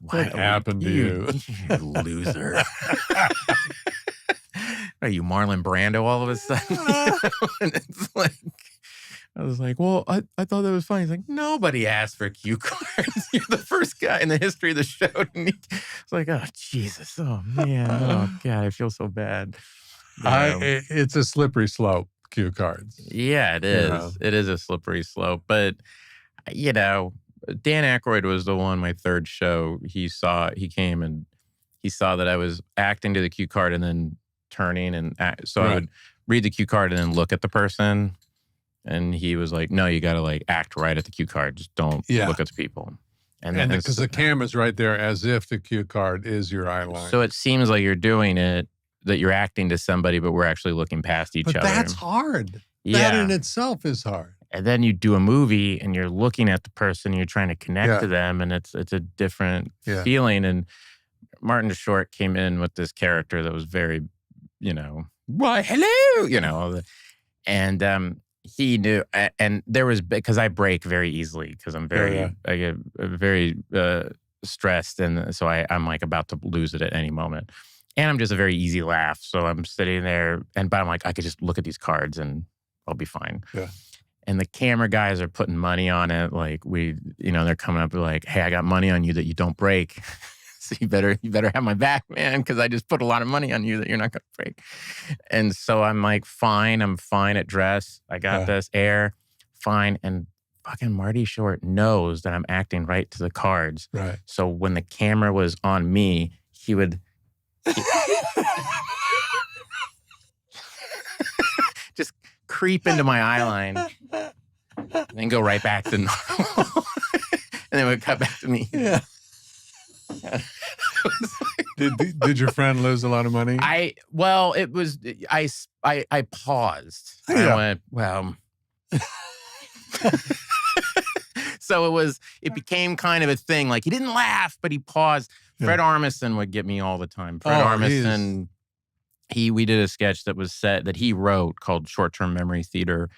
"What happened to you, you loser? Are you Marlon Brando all of a sudden?" And it's like. I was like, well, I thought that was funny. He's like, nobody asked for cue cards. You're the first guy in the history of the show. And it's like, oh, Jesus. Oh, man. Oh, God. I feel so bad. It's a slippery slope, cue cards. Yeah, it is. Yeah. It is a slippery slope. But, Dan Aykroyd was the one, my third show. He came and he saw that I was acting to the cue card and then turning. And so I would read the cue card and then look at the person. And he was like, no, you got to act right at the cue card. Just don't look at the people. And because the camera's right there as if the cue card is your eye line. So it seems like you're doing it, that you're acting to somebody, but we're actually looking past each other. But that's hard. Yeah. That in itself is hard. And then you do a movie and you're looking at the person, you're trying to connect to them, and it's a different feeling. And Martin Short came in with this character that was very, why, hello, and he knew, and there was, because I break very easily because I'm I get very stressed, and so I'm about to lose it at any moment. And I'm just a very easy laugh, so I'm sitting there, but I'm like, I could just look at these cards and I'll be fine. Yeah. And the camera guys are putting money on it, they're coming up like, hey, I got money on you that you don't break. So you better have my back, man, because I just put a lot of money on you that you're not going to break. And so I'm like, fine. I'm fine at dress. I got this air, fine. And fucking Marty Short knows that I'm acting right to the cards. Right. So when the camera was on me, he would just creep into my eye line and then go right back to normal. And then it would cut back to me. Yeah. Did your friend lose a lot of money? I paused. Yeah. I went, well. So it became kind of a thing. Like, he didn't laugh, but he paused. Fred Armisen would get me all the time. Fred Armisen, we did a sketch that was set, that he wrote, called Short-Term Memory Theater,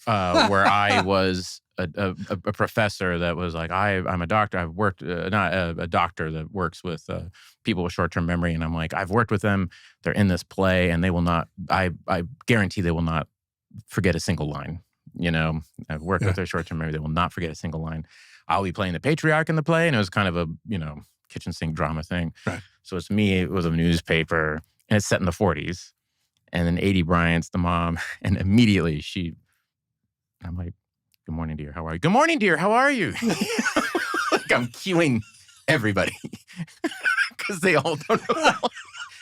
where I was a professor that was like, I'm a doctor. I've worked, not a doctor that works with people with short-term memory. And I'm like, I've worked with them. They're in this play, and they will not, I guarantee they will not forget a single line. I've worked with their short-term memory. They will not forget a single line. I'll be playing the patriarch in the play. And it was kind of a, kitchen sink drama thing. Right. So it's me, it was a newspaper, and it's set in the 40s. And then Adie Bryant's the mom. And immediately I'm like, good morning, dear. How are you? Good morning, dear. How are you? Like, I'm cueing everybody because they all don't know.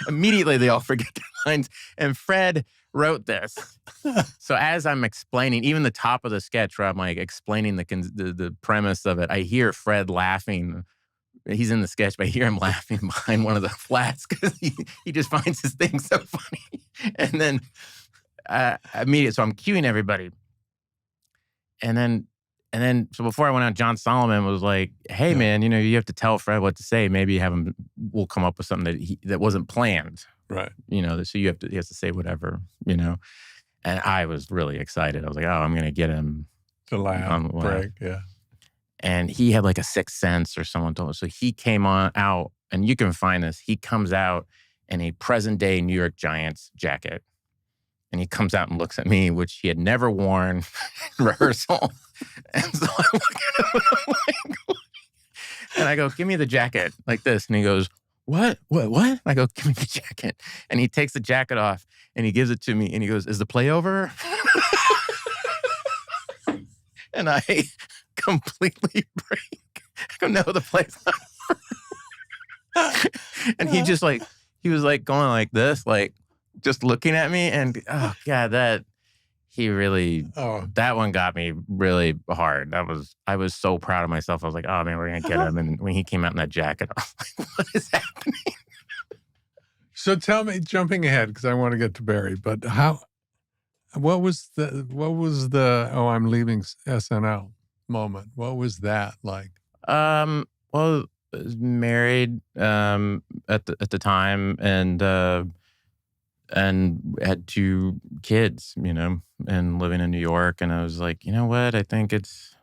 Immediately, they all forget their lines. And Fred wrote this. So as I'm explaining, even the top of the sketch where I'm explaining the premise of it, I hear Fred laughing. He's in the sketch, but I hear him laughing behind one of the flats because he just finds his thing so funny. And then immediately, so I'm cueing everybody. And then, so before I went out, John Solomon was like, hey, man, you have to tell Fred what to say. Maybe we'll come up with something that wasn't planned. Right. So he has to say whatever, And I was really excited. I was like, oh, I'm going to get him to laugh, break, yeah. And he had a sixth sense, or someone told him. So he came out, and you can find this. He comes out in a present day New York Giants jacket. And he comes out and looks at me, which he had never worn in rehearsal. And so I look at him and I'm like, and I go, give me the jacket like this. And he goes, what? And I go, give me the jacket. And he takes the jacket off and he gives it to me. And he goes, is the play over? And I completely break. I go, no, the play's not over. And he just like, he was like going like this, like just looking at me. And oh God, that one got me really hard. I was so proud of myself. I was like, oh man, we're going to get him. And when he came out in that jacket, I was like, what is happening? So tell me, jumping ahead, because I want to get to Barry, but what was the oh, I'm leaving SNL moment? What was that like? Well, I was married at the time and had 2 kids, you know, and living in New York. And I was like, you know what? I think it's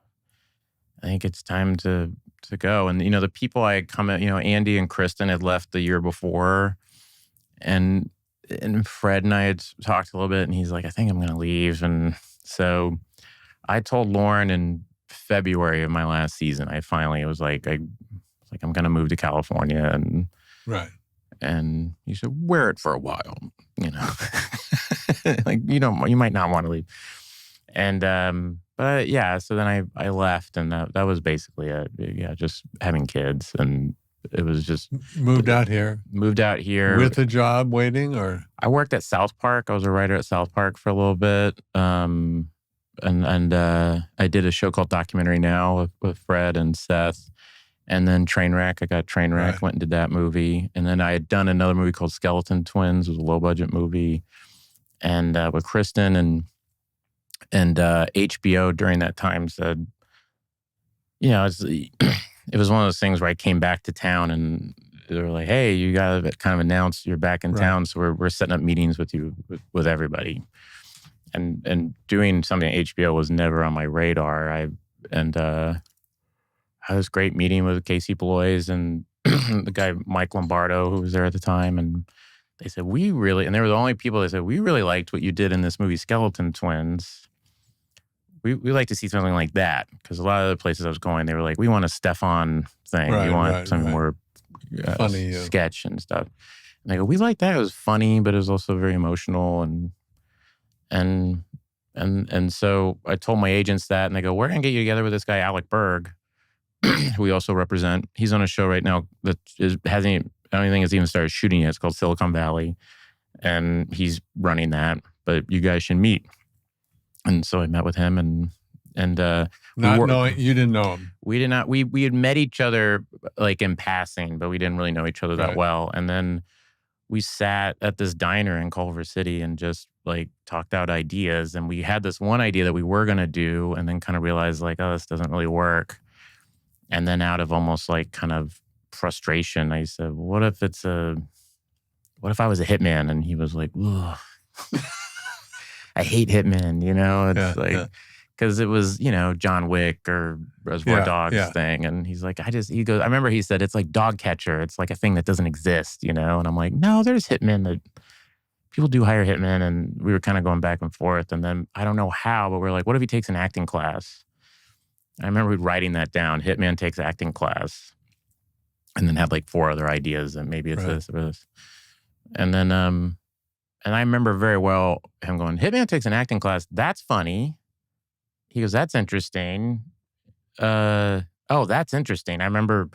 time to go. And, you know, the people I had come at, you know, Andy and Kristen had left the year before. And Fred and I had talked a little bit, and he's like, I think I'm going to leave. And so I told Lauren in February of my last season, I was like, I'm going to move to California. And right. And he said, wear it for a while, you know, like, you might not want to leave. And, but yeah, so then I left, and that was basically it. Yeah, just having kids. And it was just. Moved out here. With a job waiting, or? I worked at South Park. I was a writer at South Park for a little bit. And I did a show called Documentary Now with Fred and Seth. And then Trainwreck, I got Trainwreck, Right. went and did that movie. And then I had done another movie called Skeleton Twins. It was a low-budget movie. And with Kristen and HBO during that time said, you know, it was one of those things where I came back to town and they were like, hey, you got to kind of announce you're back in town. So we're setting up meetings with you, with everybody. And doing something at HBO was never on my radar. I had this great meeting with Casey Bloys and the guy Mike Lombardo, who was there at the time, and they said, and they were the only people that said, we really liked what you did in this movie, Skeleton Twins. We like to see something like that, because a lot of the places I was going, they were like, we want a Stefan thing. We want something more funny sketch and stuff. And they go, we like that. It was funny, but it was also very emotional. And so I told my agents that, and they go, we're going to get you together with this guy, Alec Berg, who we also represent. He's on a show right now that I don't think it's even started shooting yet. It's called Silicon Valley. And he's running that, but you guys should meet. And so I met with him and knowing you didn't know him. We did not. We had met each other like in passing, but we didn't really know each other that well. And then we sat at this diner in Culver City and just like talked out ideas. And we had this one idea that we were going to do, and then kind of realized like, oh, this doesn't really work. And then out of almost like kind of frustration, I said, what if I was a hitman? And he was like, ugh. I hate hitmen, you know? It's because it was, you know, John Wick or Reservoir Dogs thing. And he's like, he goes, I remember he said, it's like dog catcher. It's like a thing that doesn't exist, you know? And I'm like, no, there's hitmen that people do hire hitmen. And we were kind of going back and forth. And then I don't know how, but we're like, what if he takes an acting class? I remember writing that down. Hitman takes acting class, and then had like 4 other ideas, and maybe it's this or this. And then, and I remember very well him going, Hitman takes an acting class. That's funny. He goes, that's interesting. Oh, that's interesting. I remember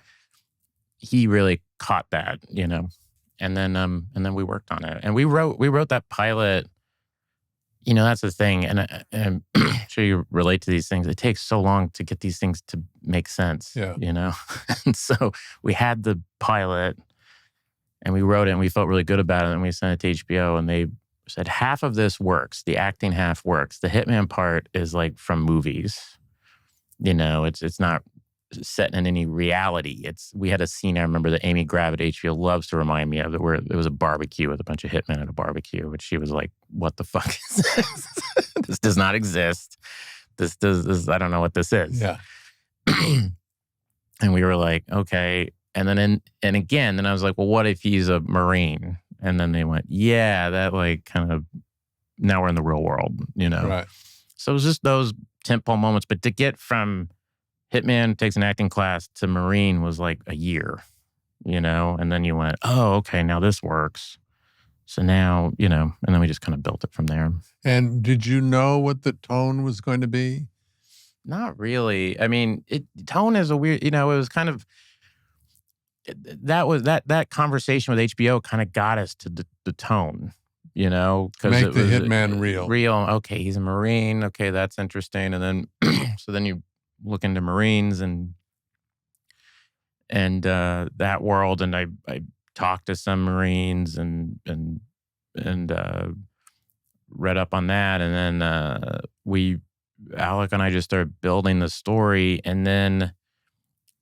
he really caught that, you know. And then we worked on it, and we wrote that pilot. You know, that's the thing, and I'm sure you relate to these things. It takes so long to get these things to make sense, you know? And so we had the pilot, and we wrote it, and we felt really good about it, and we sent it to HBO, and they said, half of this works. The acting half works. The hitman part is like from movies. You know, it's not set in any reality. We had a scene I remember that Amy Grav at HBO loves to remind me of, that where it was a barbecue with a bunch of hitmen at a barbecue, which she was like, what the fuck is this? This does not exist. This I don't know what this is. Yeah. And we were like, okay. And then then I was like, well, what if he's a Marine? And then they went, yeah, that like kind of now we're in the real world, you know? Right. So it was just those tentpole moments. But to get from Hitman takes an acting class to Marine was like a year, you know? And then you went, oh, okay, now this works. So now, you know, and then we just kind of built it from there. And did you know what the tone was going to be? Not really. I mean, tone is a weird, you know, it was kind of, that conversation with HBO kind of got us to the tone, you know, because Make it the was hitman real. Okay, he's a Marine. Okay, that's interesting. And then, so then you look into Marines and that world, and I talked to some Marines and read up on that, and then Alec and I just started building the story, and then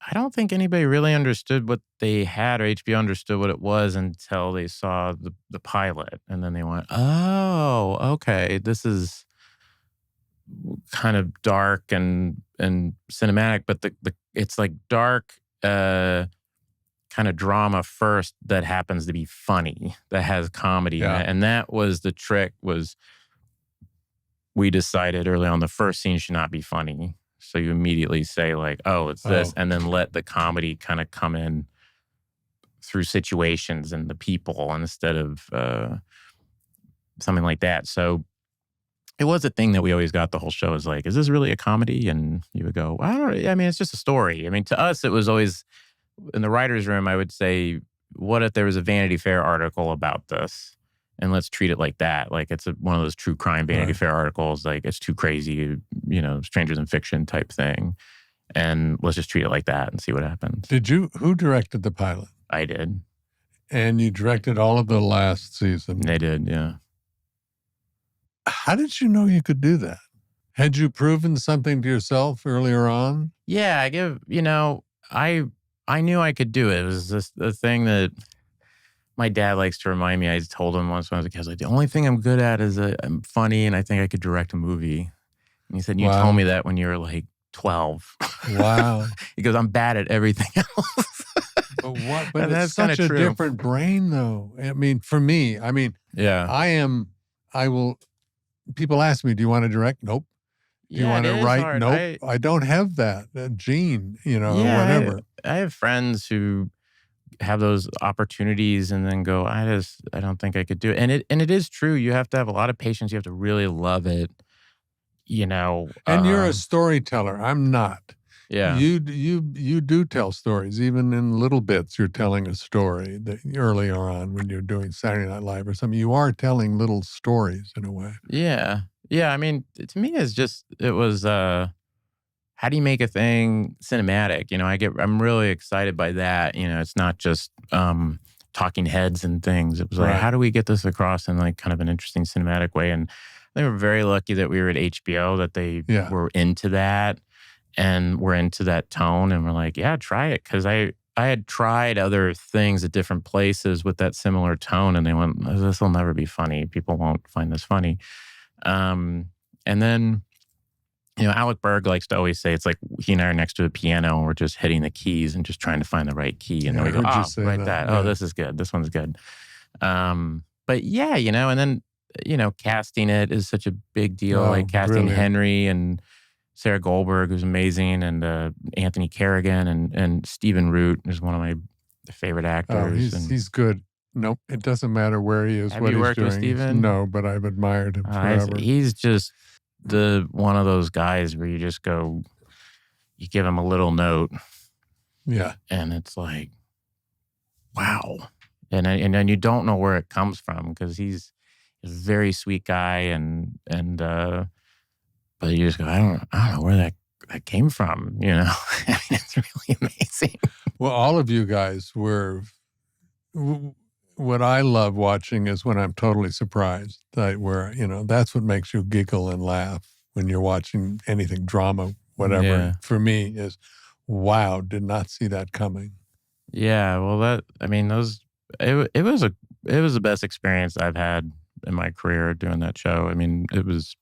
I don't think anybody really understood what they had, or HBO understood what it was until they saw the pilot, and then they went, "Oh, okay, this is kind of dark and cinematic, but it's like dark, kind of drama first that happens to be funny, that has comedy in it." And that was the trick. Was we decided early on the first scene should not be funny. So you immediately say like, oh, it's this, and then let the comedy kind of come in through situations and the people instead of something like that. So it was a thing that we always got the whole show is like, is this really a comedy? And you would go, I don't know. I mean, it's just a story. I mean, to us, it was always, in the writer's room, I would say, what if there was a Vanity Fair article about this? And let's treat it like that. Like it's one of those true crime Vanity Fair articles. Like it's too crazy, you know, Strangers in Fiction type thing. And let's just treat it like that and see what happens. Who directed the pilot? I did. And you directed all of the last season? They did, yeah. How did you know you could do that? Had you proven something to yourself earlier on? Yeah, I knew I could do it. It was just the thing that my dad likes to remind me. I told him once when I was a kid, I was like, the only thing I'm good at is I'm funny and I think I could direct a movie. And he said, you told me that when you were like 12. Wow. He goes, I'm bad at everything else. But it's such a different brain though. I mean, for me, people ask me, do you want to direct? Nope. Do you want to write? Hard. Nope. I don't have that gene, you know, whatever. I have friends who have those opportunities and then go, I don't think I could do it. And it is true. You have to have a lot of patience. You have to really love it, you know. And you're a storyteller. I'm not. Yeah. You do tell stories. Even in little bits, you're telling a story that earlier on when you're doing Saturday Night Live or something, you are telling little stories in a way. Yeah. Yeah. I mean, to me, it was, how do you make a thing cinematic? You know, I'm really excited by that. You know, it's not just talking heads and things. It was like, how do we get this across in like kind of an interesting cinematic way? And I think we're very lucky that we were at HBO, that they were into that and were into that tone. And we're like, yeah, try it. Because I had tried other things at different places with that similar tone. And they went, this will never be funny. People won't find this funny. And then, you know, Alec Berg likes to always say it's like he and I are next to a piano and we're just hitting the keys and just trying to find the right key. And then we go, write that. Oh, this is good. This one's good. But yeah, you know, and then, you know, casting it is such a big deal. Like casting Henry and Sarah Goldberg, who's amazing, and Anthony Kerrigan and Stephen Root is one of my favorite actors. He's good. Nope, it doesn't matter where he is, Have what you he's worked doing. with Stephen? No, but I've admired him forever. He's just one of those guys where you just go, you give him a little note. Yeah. And it's like, wow. And then you don't know where it comes from because he's a very sweet guy but you just go, I don't know where that came from, you know. I mean, it's really amazing. Well, all of you guys were. What I love watching is when I'm totally surprised. Where, you know, that's what makes you giggle and laugh when you're watching anything, drama, whatever. Yeah. For me, is wow, did not see that coming. Yeah, well, it was the best experience I've had in my career doing that show. I mean, it was,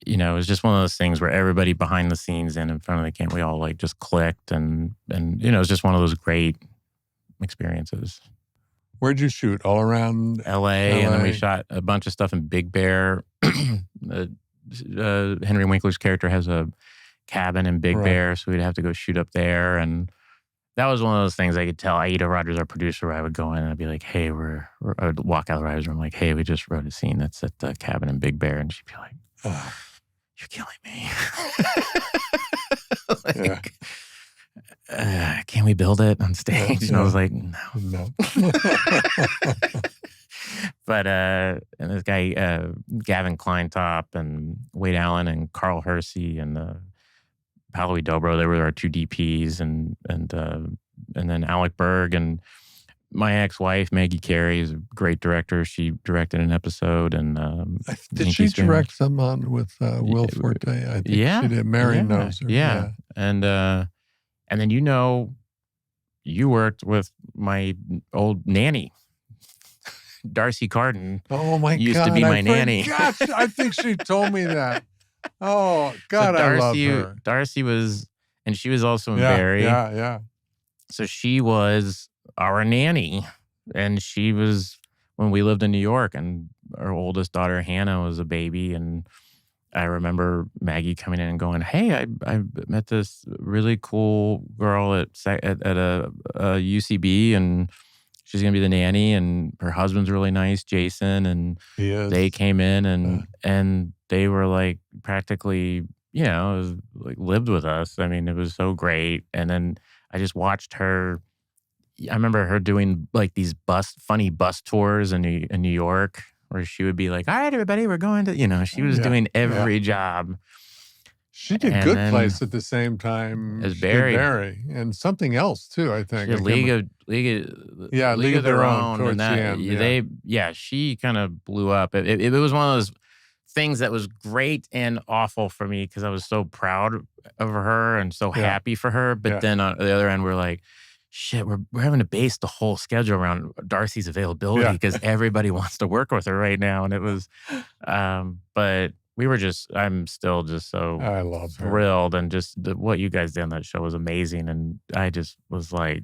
you know, it was just one of those things where everybody behind the scenes and in front of the camera, we all like just clicked and you know, it was just one of those great experiences. Where'd you shoot? All around L.A. And then we shot a bunch of stuff in Big Bear. Henry Winkler's character has a cabin in Big Bear, so we'd have to go shoot up there. And that was one of those things I could tell Aida Rogers, our producer, I would go in and I'd be like, hey, I would walk out of the writer's room like, hey, we just wrote a scene that's at the cabin in Big Bear. And she'd be like, oh, you're killing me. Can we build it on stage? And I was like, no. But and this guy, Gavin Kleintop and Wade Allen and Carl Hersey and Paolo Dobro, they were our 2 DPs, and then Alec Berg and my ex-wife Maggie Carey is a great director. She directed an episode, and did she direct some on with Will Forte? I think she did. Mary knows her. Yeah. And then you worked with my old nanny. Darcy Carden. Oh my God! Used to be my nanny. Gosh, I think she told me that. Oh God, so I love her. Darcy was, and she was also in Barry. Yeah. So she was our nanny, and she was when we lived in New York, and our oldest daughter Hannah was a baby, and I remember Maggie coming in and going, "Hey, I met this really cool girl at a UCB, and she's gonna be the nanny, and her husband's really nice, Jason." And they came in and they were like practically, it was like lived with us. I mean, it was so great. And then I just watched her. I remember her doing like these funny bus tours in New York, where she would be like, "All right, everybody, we're going to," she was doing every job. She did Good Place at the same time as Barry. And something else too, I think. League of Their Own. Towards the end. She kind of blew up. It was one of those things that was great and awful for me because I was so proud of her and so happy for her. But then on the other end, we're like, shit, we're having to base the whole schedule around Darcy's availability because everybody wants to work with her right now. And it was, but I'm still just so I love her. Thrilled. And just what you guys did on that show was amazing. And I just was like,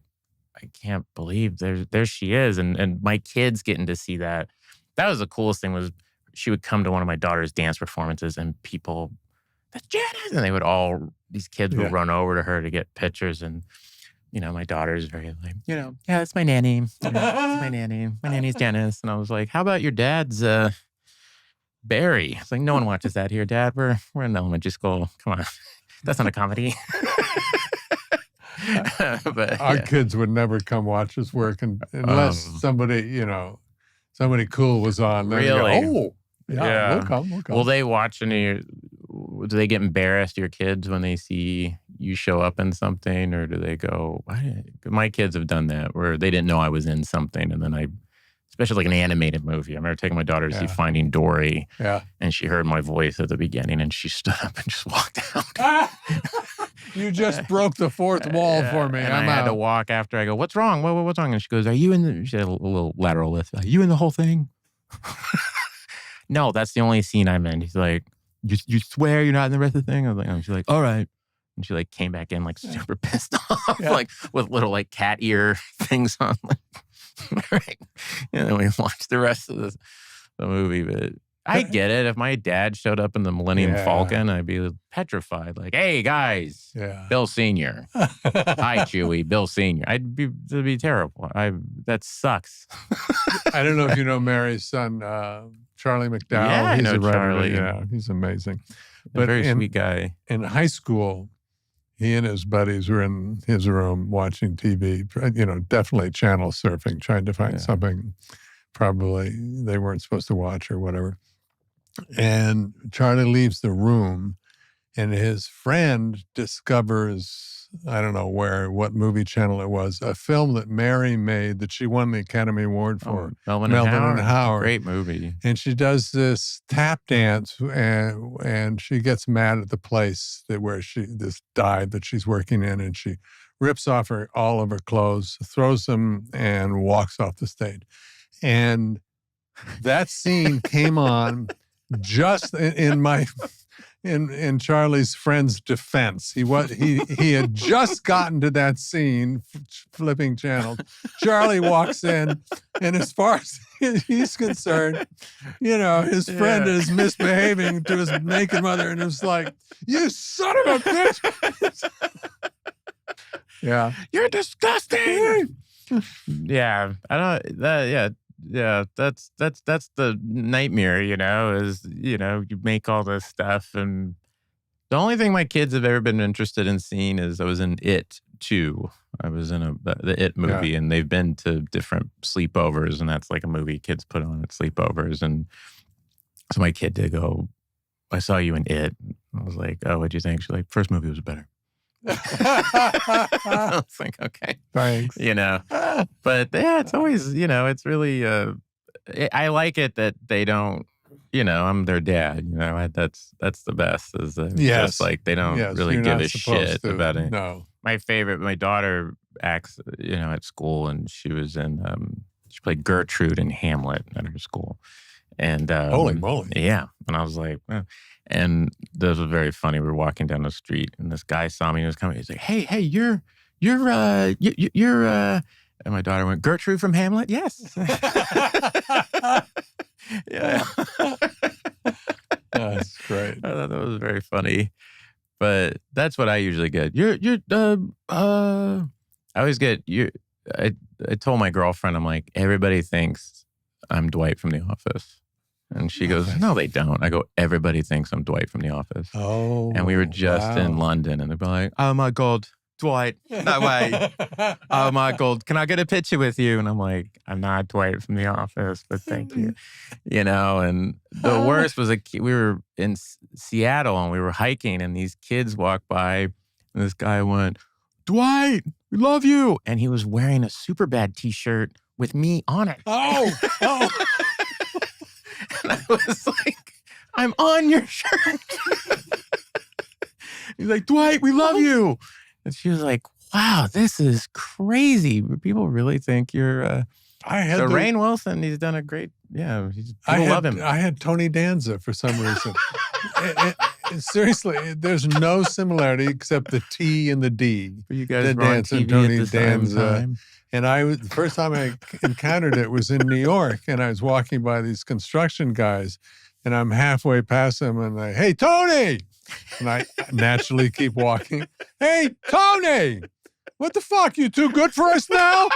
I can't believe there she is. And my kids getting to see that. That was the coolest thing was she would come to one of my daughter's dance performances and people, that's Janice. And these kids would run over to her to get pictures. And, my daughter's very like, yeah, that's my nanny. That's my nanny. My nanny's Janice. And I was like, how about your dad's Barry? It's like, no one watches that here, Dad. We're in elementary school. Come on. That's not a comedy. But our kids would never come watch us work unless somebody cool was on. Really? Go, we'll come. Will they watch do they get embarrassed, your kids, when they see you show up in something, or do they go, my kids have done that where they didn't know I was in something, and then especially like an animated movie. I remember taking my daughter to see Finding Dory, and she heard my voice at the beginning, and she stood up and just walked out. You just broke the fourth wall for me. And I had to walk after. I go, what's wrong? What's wrong? And she goes, are you in she had a little lateral lift. Are you in the whole thing? No, that's the only scene I'm in. He's like, you swear you're not in the rest of the thing? I was like, oh. She's like, all right. And she like came back in like super pissed off, like with little like cat ear things on. Right. And then we watched the rest of the movie. But I get it. If my dad showed up in the Millennium Falcon, I'd be petrified. Like, hey guys, Bill Sr. Hi, Chewie, Bill Sr. It'd be terrible. That sucks. I don't know if you know Mary's son, Charlie McDowell. Yeah, he's I know Charlie. Yeah, he's amazing. But very sweet guy. In high school, he and his buddies were in his room watching TV, definitely channel surfing, trying to find something probably they weren't supposed to watch or whatever. And Charlie leaves the room, and his friend discovers, I don't know what movie channel it was, a film that Mary made that she won the Academy Award for. Melvin and Howard. Great movie. And she does this tap dance, and she gets mad at the place this dive that she's working in, and she rips off all of her clothes, throws them, and walks off the stage. And that scene came on just in my in Charlie's friend's defense. He had just gotten to that scene, flipping channels. Charlie walks in, and as far as he's concerned, his friend is misbehaving to his naked mother, and it's like, you son of a bitch. Yeah, you're disgusting. Yeah, I don't. Yeah, that's the nightmare, is, you make all this stuff. And the only thing my kids have ever been interested in seeing is I was in It 2. I was in the It movie, and they've been to different sleepovers, and that's like a movie kids put on at sleepovers. And so my kid did go, I saw you in It. I was like, oh, what'd you think? She's like, first movie was better. I was like, okay, thanks. But yeah, it's always, it's really, I like it that they don't, I'm their dad, that's the best is just like, they don't really give a shit about it. No. My daughter acts, at school, and she was she played Gertrude in Hamlet at her school. And holy moly. Yeah. And I was like, and this was very funny. We were walking down the street, and this guy saw me and was coming. He's like, hey, you're and my daughter went, Gertrude from Hamlet? Yes. Yeah. That's great. I thought that was very funny. But that's what I usually get. I always get I told my girlfriend, I'm like, everybody thinks I'm Dwight from The Office. And she goes, no, they don't. I go, everybody thinks I'm Dwight from The Office. Oh, and we were just in London, and they'd be like, oh my God, Dwight, no way. Oh my God, can I get a picture with you? And I'm like, I'm not Dwight from The Office, but thank you. And the worst was we were in Seattle, and we were hiking, and these kids walked by, and this guy went, Dwight, we love you. And he was wearing a Superbad t-shirt with me on it. Oh. And I was like, I'm on your shirt. He's like, Dwight, we love you. And she was like, wow, this is crazy. People really think you're Rainn Wilson. He's done a great, people love him. I had Tony Danza for some reason. Seriously, there's no similarity except the T and the D. You guys Ted were on Danson, TV Tony at the Danza. time. And the first time I encountered it was in New York, and I was walking by these construction guys, and I'm halfway past them, and they, hey, Tony! And I naturally keep walking. Hey, Tony! What the fuck? You too good for us now?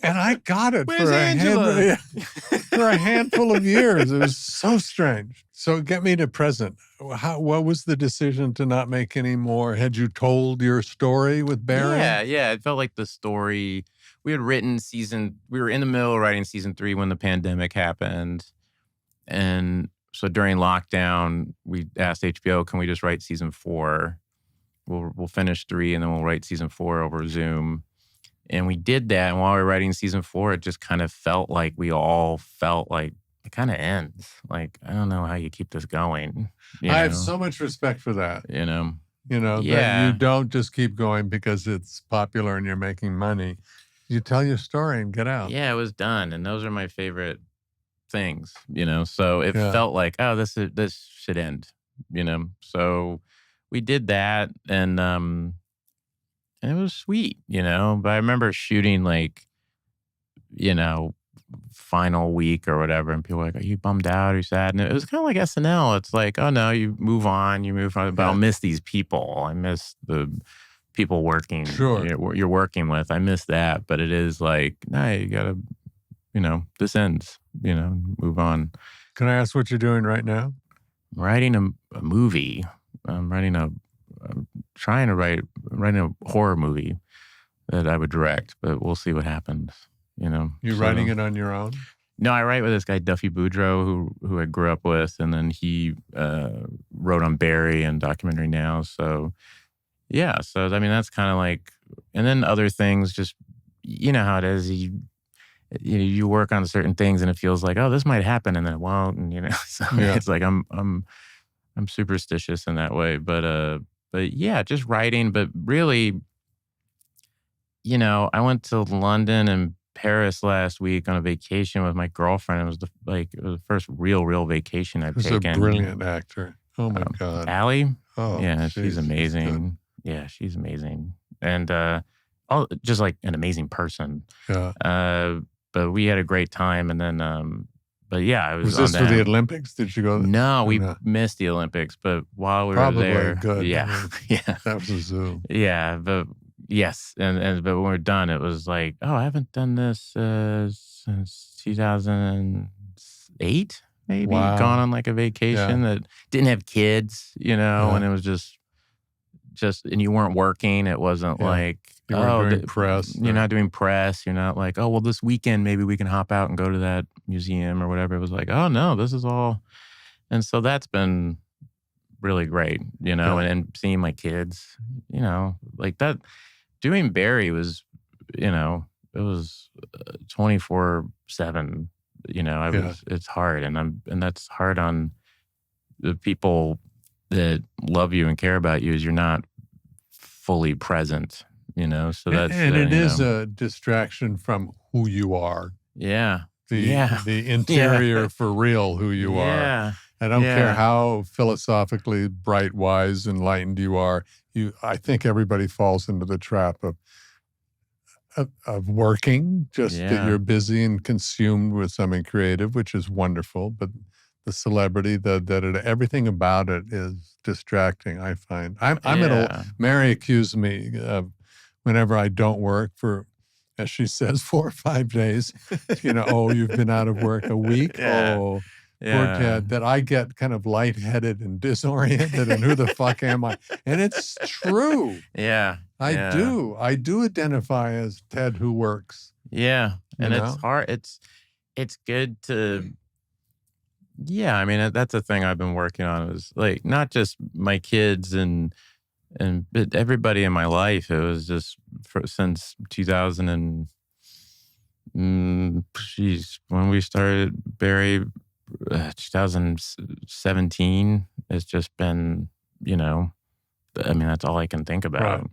And I got it for a handful of years. It was so strange. So get me to present. What was the decision to not make any more? Had you told your story with Barry? Yeah. It felt like the story, we had written we were in the middle of writing season 3 when the pandemic happened. And so during lockdown, we asked HBO, can we just write season 4? We'll finish 3, and then we'll write season 4 over Zoom. And we did that. And while we were writing season 4, it just kind of felt like we all felt like it kind of ends. Like, I don't know how you keep this going. I have so much respect for that. That you don't just keep going because it's popular and you're making money. You tell your story and get out. Yeah, it was done. And those are my favorite things, So it felt like, oh, this should end, So we did that, and it was sweet, But I remember shooting final week or whatever, and people were like, are you bummed out? Are you sad? And it was kind of like SNL. It's like, oh no, you move on. But I'll miss these people. I miss the people working. Sure. You're working with. I miss that. But it is like, no, you gotta, this ends. Move on. Can I ask what you're doing right now? I'm writing a movie. I'm trying to write a horror movie that I would direct, but we'll see what happens. You're writing it on your own? No, I write with this guy Duffy Boudreau, who I grew up with, and then he wrote on Barry and Documentary Now. So yeah, that's kind of like, and then other things. Just how it is. You work on certain things, and it feels like, oh, this might happen, and then it won't, and So it's like I'm superstitious in that way, but yeah, just writing. But really, I went to London and Paris last week on a vacation with my girlfriend. It was the first real vacation I've Who's taken. a brilliant actor. Oh my God. Allie? Oh, yeah, geez, she's amazing. Yeah, she's amazing. And just like an amazing person. Yeah. But we had a great time. And then, but yeah, I was this on for the Olympics? Did you go? No, we missed the Olympics. But while we Probably were there, good. yeah, yeah, that was a zoo. Yeah, but yes, and but when we were done, it was like, oh, I haven't done this since 2008, maybe. Wow. Gone on like a vacation that didn't have kids, and it was just, and you weren't working. It wasn't like, you weren't doing press. You're not doing press. You're not like, oh, well, this weekend maybe we can hop out and go to that museum or whatever. It was like, oh no, this is all, and so that's been really great, and seeing my kids, like that. Doing Barry was, it was 24/7. It's hard, and that's hard on the people that love you and care about you. Is you're not fully present, So that's it is a distraction from who you are. Yeah, the interior for real, who you are. I don't care how philosophically bright, wise, enlightened you are. I think everybody falls into the trap of working, just that you're busy and consumed with something creative, which is wonderful. But the celebrity, everything about it is distracting, I find. Mary accused me of whenever I don't work for, as she says, 4 or 5 days, oh, you've been out of work a week. Oh, poor Ted, that I get kind of lightheaded and disoriented and who the fuck am I? And it's true. I do identify as Ted who works. Yeah. And it's hard. It's good to, I mean, that's a thing I've been working on, is like not just my kids but everybody in my life. It was just since 2000 and when we started Barry, 2017, it's just been, I mean, that's all I can think about,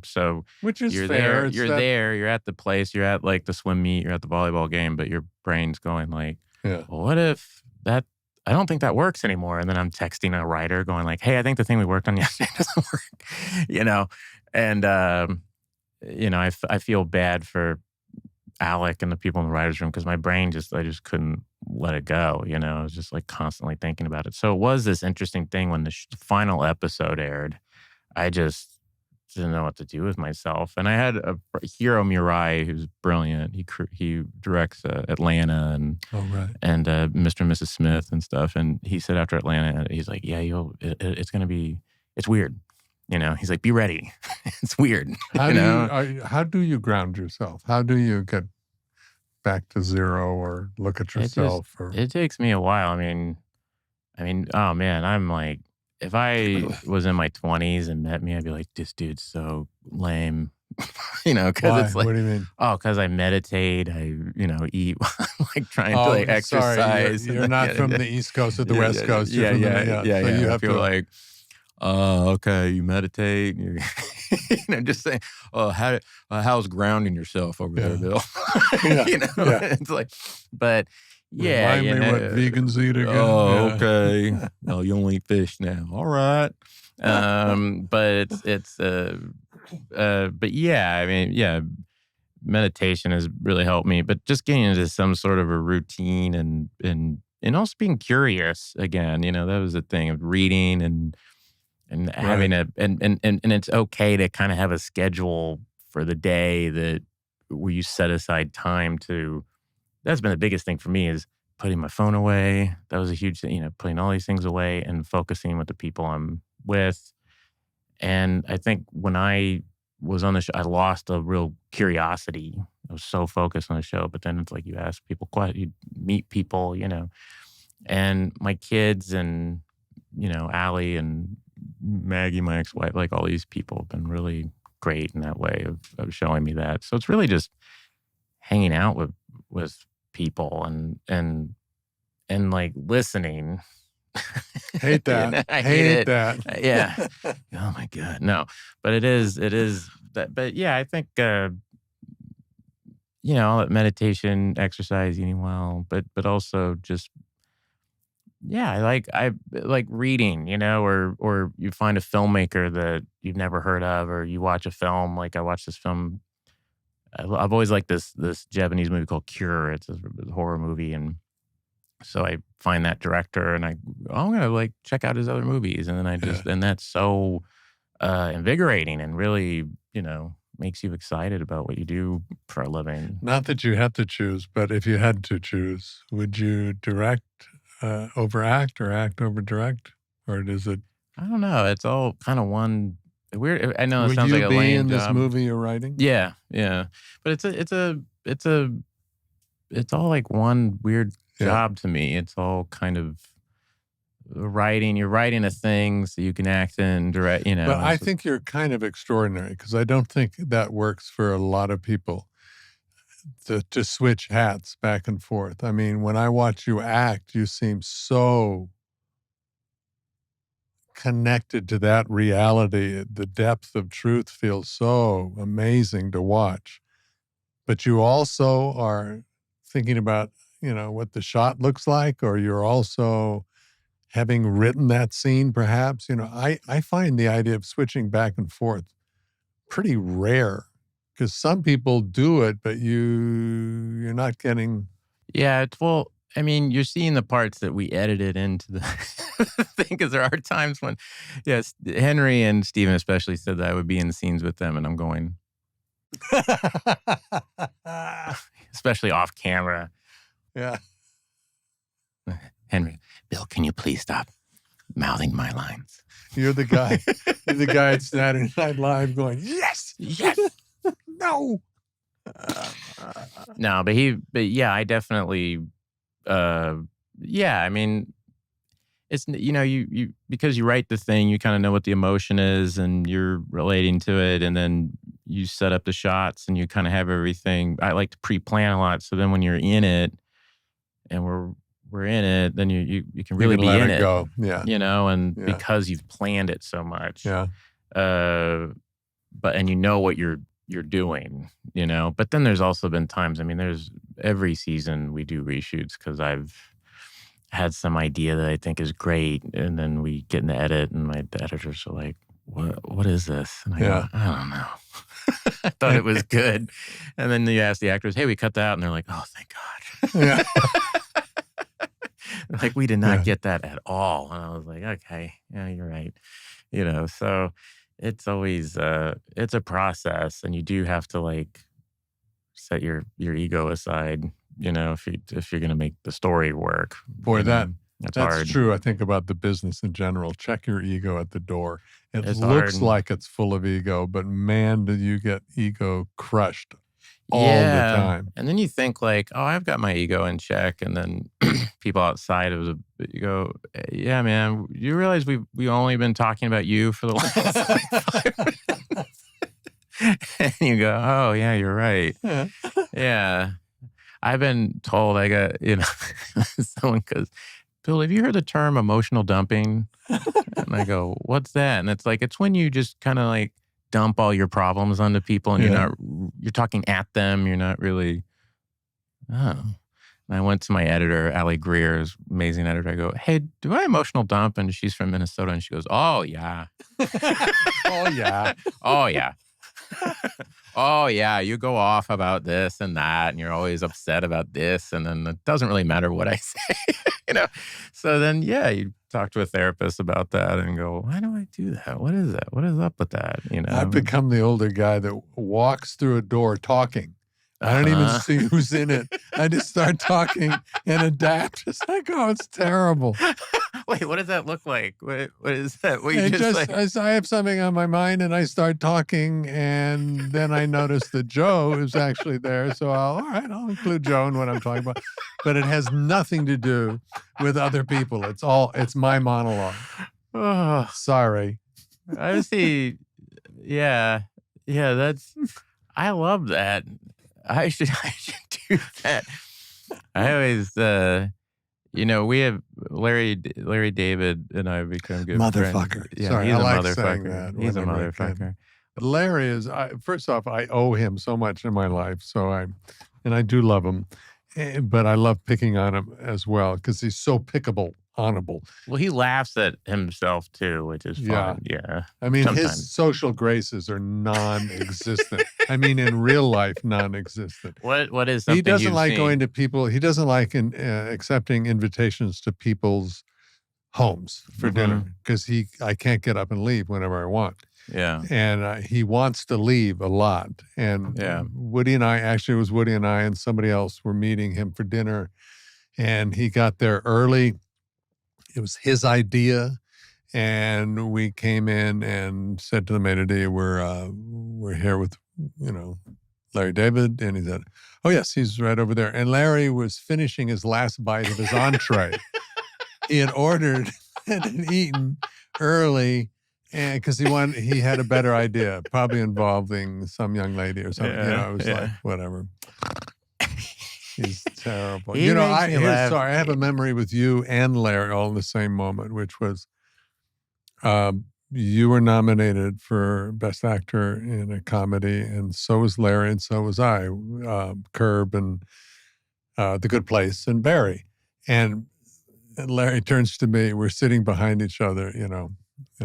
so which is you're fair. there, you're at the place, you're at like the swim meet, you're at the volleyball game, but your brain's going like, well, what if I don't think that works anymore. And then I'm texting a writer going like, hey, I think the thing we worked on yesterday doesn't work, and, I feel bad for Alec and the people in the writer's room because my brain I just couldn't let it go. I was just like constantly thinking about it. So it was this interesting thing when the final episode aired. I just didn't know what to do with myself. And I had a Hiro Murai who's brilliant. He directs Atlanta and Mr. and Mrs. Smith and stuff. And he said after Atlanta, he's like, yeah, it's going to be, it's weird. He's like, be ready. It's weird. How do you ground yourself? How do you get back to zero or look at yourself? It takes me a while. I mean, oh man, I'm like, if I was in my 20s and met me, I'd be like, this dude's so lame. Because it's like, what do you mean? Oh, because I meditate, I eat, like trying to like exercise. You're not from the East Coast or the West Coast. Yeah. So you have to like, okay, you meditate. Just saying, how's grounding yourself over there, Bill? It's like, but remind me what vegans eat again. Oh, okay. No, you only eat fish now. All right. But but yeah, I mean, meditation has really helped me. But just getting into some sort of a routine and also being curious again. That was the thing of reading and having and it's okay to kind of have a schedule for the day where you set aside time to. That's been the biggest thing for me, is putting my phone away. That was a huge thing, putting all these things away and focusing with the people I'm with. And I think when I was on the show, I lost a real curiosity. I was so focused on the show, but then it's like you ask people questions, you meet people, and my kids and, Allie and Maggie, my ex-wife, like all these people have been really great in that way of showing me that. So it's really just hanging out with people and like listening. Hate that. I hate that. Yeah. Oh my God. No, but it is that. But yeah, I think all that meditation, exercise, eating well, but also just yeah, I like reading, or you find a filmmaker that you've never heard of, or you watch a film. Like I watched this film. I've always liked this Japanese movie called Cure. It's a horror movie, and so I find that director, and I'm gonna like check out his other movies, and then and that's so invigorating and really makes you excited about what you do for a living. Not that you had to choose, but if you had to choose, would you direct over act or act over direct? Or does it... I don't know. It's all kind of one weird. I know it Would sounds like you a be lame in this job. movie you're writing? Yeah, yeah. But it's all like one weird Yeah. job to me. It's all kind of writing. You're writing a thing so you can act in, direct. But I think you're kind of extraordinary because I don't think that works for a lot of people to switch hats back and forth. I mean, when I watch you act, you seem so connected to that reality. The depth of truth feels so amazing to watch. But you also are thinking about, what the shot looks like, or you're also having written that scene, perhaps. I find the idea of switching back and forth pretty rare because some people do it, but you're not getting... Yeah, well, I mean, you're seeing the parts that we edited into the thing because there are times when, yes, Henry and Steven especially said that I would be in scenes with them, and I'm going, especially off camera. Yeah. Henry, Bill, can you please stop mouthing my lines? You're the guy. You're the guy at Saturday Night Live going, yes, Yes. no. No, but yeah, I definitely, yeah, I mean, it's, you because you write the thing, you kind of know what the emotion is and you're relating to it. And then you set up the shots and you kind of have everything. I like to pre-plan a lot. So then when you're in it and we're in it, then you can really be let in it it. go. Yeah. And Yeah. because you've planned it so much. Yeah. But and you know what you're doing, But then there's also been times, I mean, there's every season we do reshoots because I've had some idea that I think is great, and then we get in the edit, and the editors are like, "What is this?" And I go, "I don't know. I thought it was good." And then you ask the actors, "Hey, we cut that," and they're like, "Oh, thank God." Yeah. Like we did not get that at all, and I was like, "Okay, yeah, you're right." So it's always it's a process, and you do have to like set your ego aside, if you're going to make the story work. Boy, that's hard. true. I think about the business in general. Check your ego at the door. It It's looks hard. like it's full of ego, but man, do you get ego crushed all the time. And then you think like, oh, I've got my ego in check. And then people outside of you go, yeah, man, you realize we've only been talking about you for the last 5 minutes. And you go, oh, yeah, you're right. Yeah. I've been told I got, someone goes, Bill, have you heard the term emotional dumping? And I go, what's that? And it's like, it's when you just kind of like dump all your problems onto people and you're talking at them. You're not really, oh. And I went to my editor, Allie Greer's amazing editor. I go, hey, do I emotional dump? And she's from Minnesota. And she goes, oh, yeah. Oh, yeah. Oh, yeah. Oh, yeah, you go off about this and that, and you're always upset about this, and then it doesn't really matter what I say, So then, yeah, you talk to a therapist about that and go, why do I do that? What is that? What is up with that? I've become the older guy that walks through a door talking. I don't even see who's in it. I just start talking and adapt. It's like, oh, it's terrible. Wait, what does that look like? What is that? What you It just like? I have something on my mind and I start talking, and then I notice that Joe is actually there. So I'll include Joe in what I'm talking about. But it has nothing to do with other people. It's my monologue. Oh, sorry. I see. Yeah. I love that. I should do that. I always, we have Larry David and I have become good Motherfucker. friends. Yeah, Sorry, he's I a like motherfucker. saying that He's a whenever I can. motherfucker. Larry is, first off, I owe him so much in my life. So and I do love him, but I love picking on him as well because he's so pickable, honorable. Well, he laughs at himself too, which is fun. Yeah. I mean, Sometimes. his social graces are non-existent. I mean, in real life, non-existent. What is something He doesn't you've like seen? going to people. He doesn't like accepting invitations to people's homes for dinner because I can't get up and leave whenever I want. Yeah. And he wants to leave a lot. And Woody and I, actually it was Woody and I and somebody else were meeting him for dinner. And he got there early. It was his idea. And we came in and said to the maitre d', we're here with, Larry David. And he said, oh, yes, he's right over there. And Larry was finishing his last bite of his entree. He had ordered and eaten early, and because he had a better idea, probably involving some young lady or something. It was like whatever. He's terrible. I have a memory with you and Larry all in the same moment, which was you were nominated for Best Actor in a Comedy, and so was Larry, and so was I. Curb and The Good Place and Barry, and Larry turns to me. We're sitting behind each other, in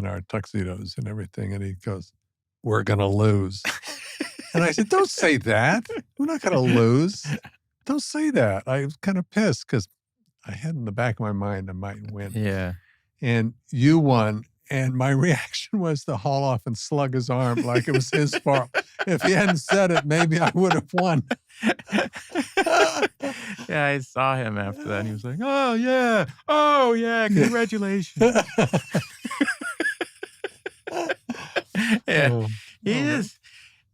our tuxedos and everything. And he goes, we're going to lose. And I said, don't say that. We're not going to lose. Don't say that. I was kind of pissed because I had in the back of my mind I might win. Yeah. And you won. And my reaction was to haul off and slug his arm like it was his fault. If he hadn't said it, maybe I would have won. Yeah, I saw him after that. And he was like, oh, yeah, congratulations. He is.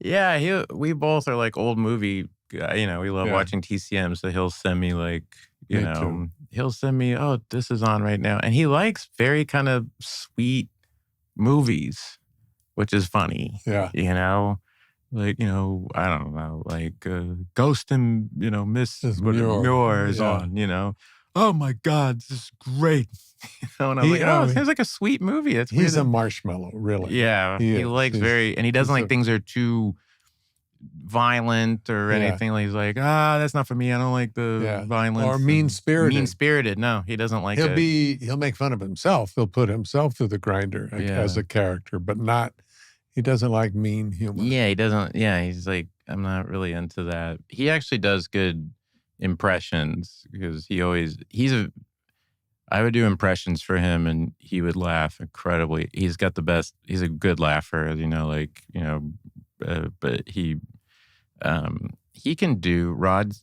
Yeah, we both are like old movie guy. We love watching TCM, so he'll send me like, he'll send me, oh, this is on right now. And he likes very kind of sweet movies, which is funny. Yeah. Like, I don't know, like Ghost and, Miss Muir is on, Oh my God, this is great. And I'm like, it sounds like a sweet movie. That's he's a marshmallow, really. Yeah. He likes and he doesn't like things are too violent or anything. He's like, that's not for me. I don't like the violence. Or mean-spirited. Mean-spirited. No, he doesn't like He'll make fun of himself. He'll put himself through the grinder as a character, but he doesn't like mean humor. Yeah, he doesn't. Yeah, he's like, I'm not really into that. He actually does good impressions because I would do impressions for him and he would laugh incredibly. He's got the best, he's a good laugher, but he can do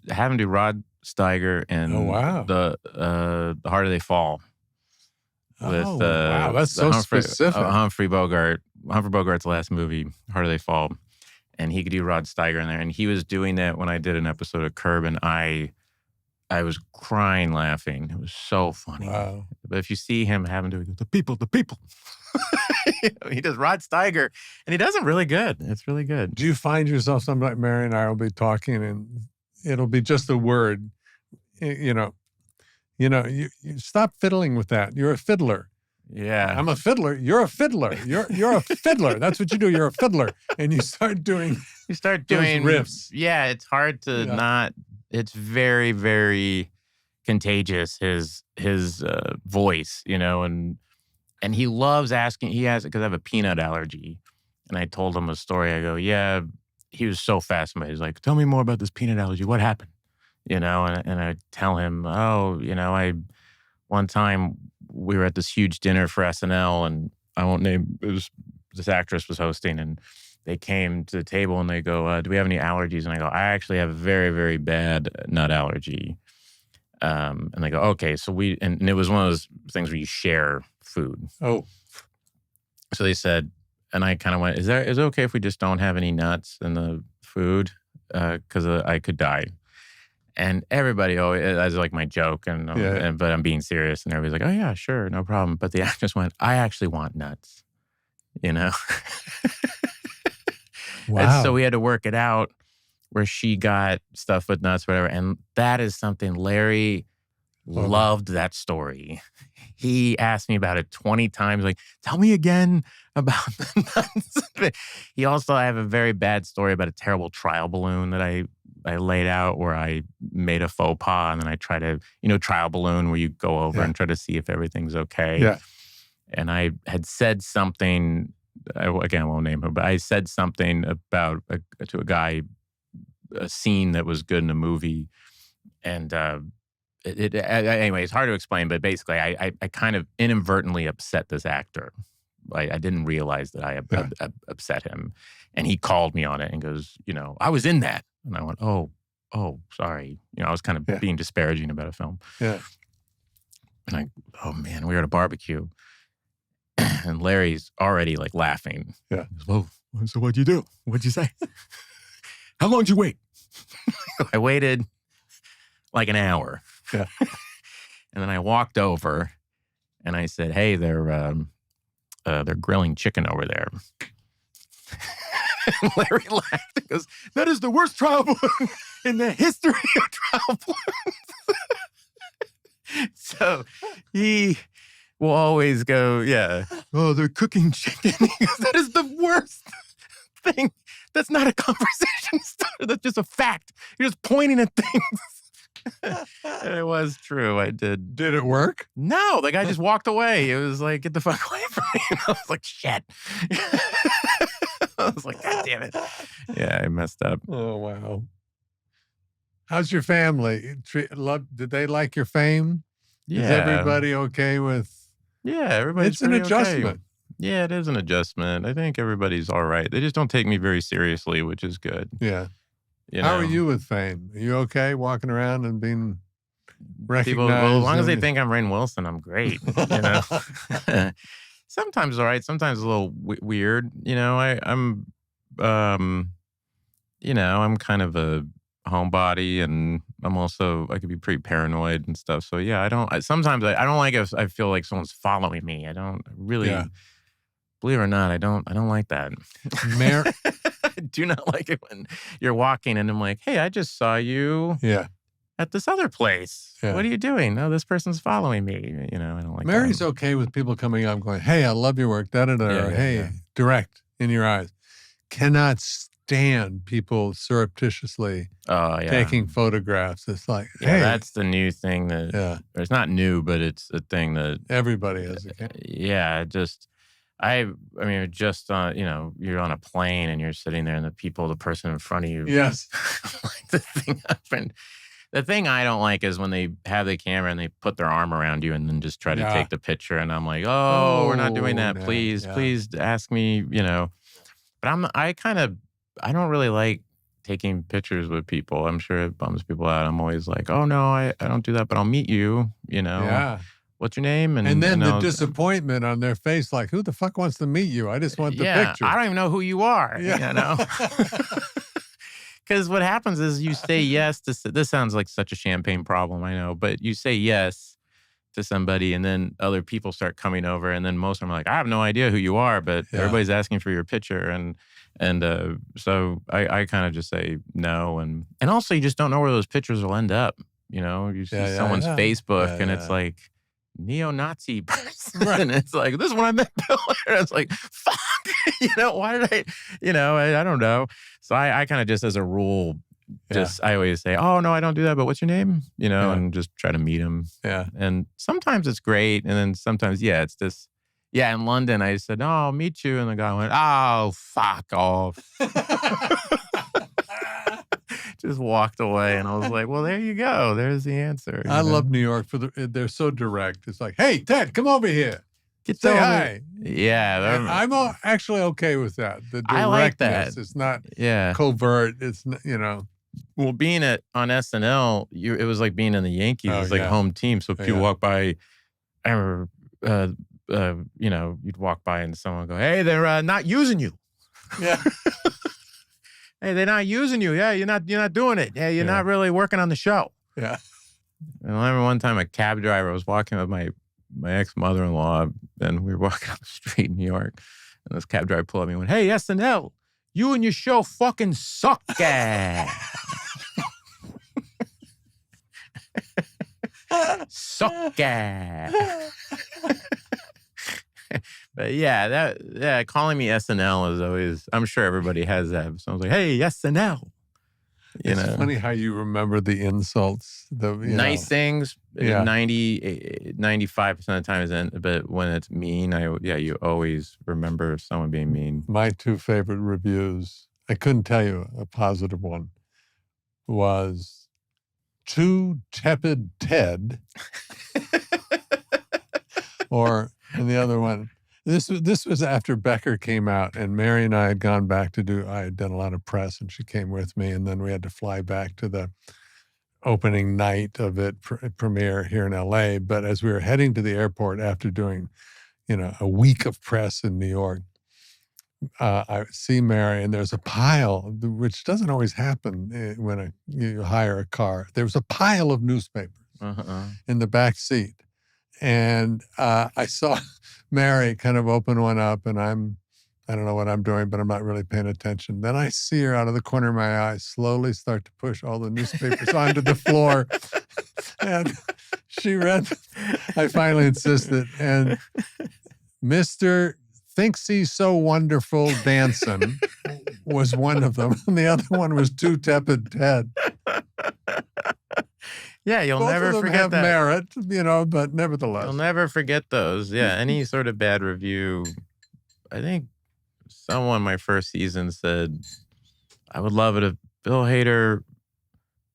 have him do Rod Steiger and the Harder They Fall. With that's so specific. Humphrey Bogart's last movie, Harder They Fall. And he could do Rod Steiger in there. And he was doing that when I did an episode of Curb, and I was crying laughing. It was so funny. Wow. But if you see him having to go, the people. He does Rod Steiger, and he does it really good. It's really good. Do you find yourself, sometimes Mary and I will be talking, and it'll be just a word, you stop fiddling with that. You're a fiddler. Yeah. I'm a fiddler. You're a fiddler. You're a fiddler. That's what you do. You're a fiddler. And you start doing riffs. Yeah, it's hard to not. It's very, very contagious, his voice, and he loves asking. He has, because I have a peanut allergy. And I told him a story. I go, yeah, he was so fascinated. He's like, tell me more about this peanut allergy. What happened? And I tell him, one time we were at this huge dinner for SNL, and I won't name, this actress was hosting, and they came to the table and they go, do we have any allergies? And I go, I actually have a very, very bad nut allergy. And they go, okay. So and it was one of those things where you share food. Oh. So they said, and I kind of went, is it okay if we just don't have any nuts in the food? Because I could die. And everybody always, as like my joke, but I'm being serious. And everybody's like, oh yeah, sure, no problem. But the actress went, I actually want nuts, Wow. And so we had to work it out where she got stuff with nuts, whatever. And that is something Larry loved that story. He asked me about it 20 times, like, tell me again about the nuts. I have a very bad story about a terrible trial balloon that I I laid out where I made a faux pas, and then I try to, trial balloon, where you go over and try to see if everything's okay. Yeah. And I had said something, again, I won't name him, but I said something about to a guy, a scene that was good in a movie. And anyway, it's hard to explain, but basically I kind of inadvertently upset this actor. I didn't realize that I upset him. And he called me on it and goes, I was in that. And I went, oh, sorry. I was kind of being disparaging about a film. Yeah. And oh man, we were at a barbecue. And Larry's already like laughing. Yeah. He goes, well, so what'd you do? What'd you say? How long did you wait? I waited like an hour. Yeah. And then I walked over and I said, hey, they're grilling chicken over there. And Larry laughed and goes, that is the worst trial balloon in the history of trial balloons. So he will always go, oh, they're cooking chicken. He goes, that is the worst thing. That's not a conversation starter. That's just a fact. You're just pointing at things. And it was true. I did. Did it work? No, the guy just walked away. It was like, get the fuck away from me. And I was like, shit. I was like, God damn it. Yeah, I messed up. Oh, wow. How's your family? Did they like your fame? Yeah. Is everybody okay with? Yeah, everybody's It's an adjustment. Okay. Yeah, it is an adjustment. I think everybody's all right. They just don't take me very seriously, which is good. Yeah. You How know? are you with fame? Are you okay walking around and being recognized? People, well, as long as they think I'm Rainn Wilson, I'm great. Sometimes all right. Sometimes a little weird. I'm kind of a homebody, and I could be pretty paranoid and stuff. So yeah, sometimes I don't like if I feel like someone's following me. I don't really, believe it or not, I don't like that. I do not like it when you're walking and I'm like, hey, I just saw you at this other place. Yeah. What are you doing? No, this person's following me. I don't like Mary's that. okay with people coming up going, hey, I love your work, or hey, direct in your eyes. Cannot stand people surreptitiously taking photographs. It's like, hey. That's the new thing that, or it's not new, but it's a thing that everybody has a camera. Yeah, I mean, just on, you're on a plane and you're sitting there and the person in front of you. Yes. The thing I don't like is when they have the camera and they put their arm around you and then just try to take the picture. And I'm like, we're not doing that. No. Please ask me, But I don't really like taking pictures with people. I'm sure it bums people out. I'm always like, oh no, I don't do that, but I'll meet you, Yeah. What's your name? And then the disappointment on their face, like, who the fuck wants to meet you? I just want the picture. I don't even know who you are, Because what happens is you say yes to, this sounds like such a champagne problem, I know, but you say yes to somebody and then other people start coming over and then most of them are like, I have no idea who you are, but everybody's asking for your picture. And so I kind of just say no. And also you just don't know where those pictures will end up. You see someone's Facebook and it's like, neo-Nazi person. Right. And it's like, this is when I met Bill. And it's like, fuck, why did I don't know. So I kind of just as a rule, I always say, oh, no, I don't do that. But what's your name? And just try to meet him. Yeah. And sometimes it's great. And then sometimes, it's this. Yeah, in London, I said, no, I'll meet you. And the guy went, oh, fuck off. Just walked away, and I was like, "Well, there you go. There's the answer." I love New York they're so direct. It's like, "Hey, Ted, come over here. Say hi." Yeah, I'm actually okay with that. The directness. I like that. It's not covert. It's Well, being on SNL, it was like being in the Yankees. It's like home team. So people walk by. I remember, you'd walk by and someone would go, "Hey, they're not using you." Yeah. Hey, they're not using you. Yeah, you're not doing it. Yeah, you're not really working on the show. Yeah. And I remember one time a cab driver was walking with my ex-mother-in-law, and we were walking up the street in New York, and this cab driver pulled up me and went, "Hey, SNL, you and your show fucking suck." Suck. But calling me SNL is always, I'm sure everybody has that. So I was like, hey, SNL. It's funny how you remember the insults. Nice things, Yeah. 95% of the time isn't, but when it's mean, you always remember someone being mean. My two favorite reviews, I couldn't tell you a positive one, was Too Tepid Ted, and the other one, this was after Becker came out, and Mary and I had gone back I had done a lot of press, and she came with me, and then we had to fly back to the opening night of it premiere here in LA. But as we were heading to the airport after doing, a week of press in New York, I see Mary, and there's a pile, which doesn't always happen when you hire a car. There was a pile of newspapers in the back seat. And I saw Mary kind of open one up, and I don't know what I'm doing, but I'm not really paying attention. Then I see her out of the corner of my eye slowly start to push all the newspapers onto the floor. And she read, I finally insisted, and Mr. Thinks He's So Wonderful Danson was one of them, and the other one was Too Tepid Ted. Yeah, you'll Both never of them forget have that. merit, but nevertheless. You'll never forget those. Yeah, any sort of bad review. I think someone my first season said, I would love it if Bill Hader,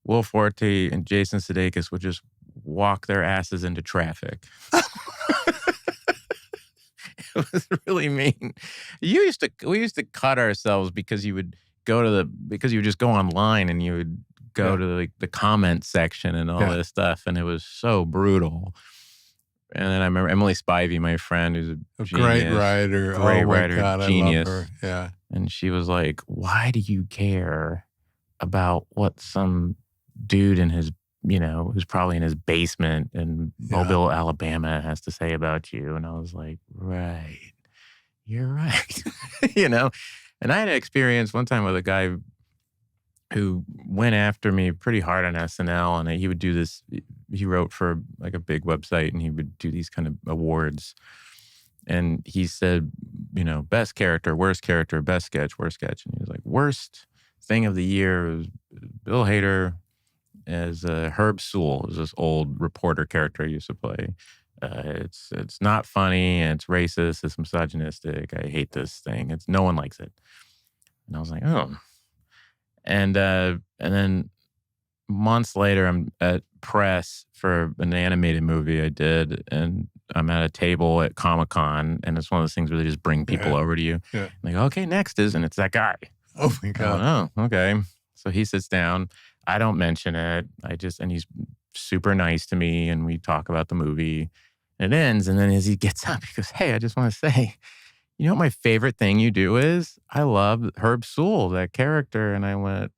Will Forte, and Jason Sudeikis would just walk their asses into traffic. It was really mean. We used to cut ourselves because you would just go online and you would go to the comment section and all this stuff, and it was so brutal. And then I remember Emily Spivey, my friend, who's a great writer, God, genius. I love her. Yeah, and she was like, "Why do you care about what some dude in his, who's probably in his basement in Mobile, Alabama, has to say about you?" And I was like, "Right, you're right," And I had an experience one time with a guy who went after me pretty hard on SNL, and he would do this. He wrote for like a big website, and he would do these kind of awards. And he said, best character, worst character, best sketch, worst sketch. And he was like, worst thing of the year was Bill Hader as Herb Sewell, is this old reporter character I used to play. It's not funny, and it's racist, it's misogynistic. I hate this thing. No one likes it. And I was like, oh. And then months later, I'm at press for an animated movie I did, and I'm at a table at Comic-Con, and it's one of those things where they just bring people over to you. Yeah. And they go, okay, next is, and it's that guy. Oh my God. Oh, okay. So he sits down. I don't mention it. And he's super nice to me, and we talk about the movie. And it ends, and then as he gets up, he goes, hey, I just want to say, you know what my favorite thing you do is? I love Herb Sewell, that character. And I went,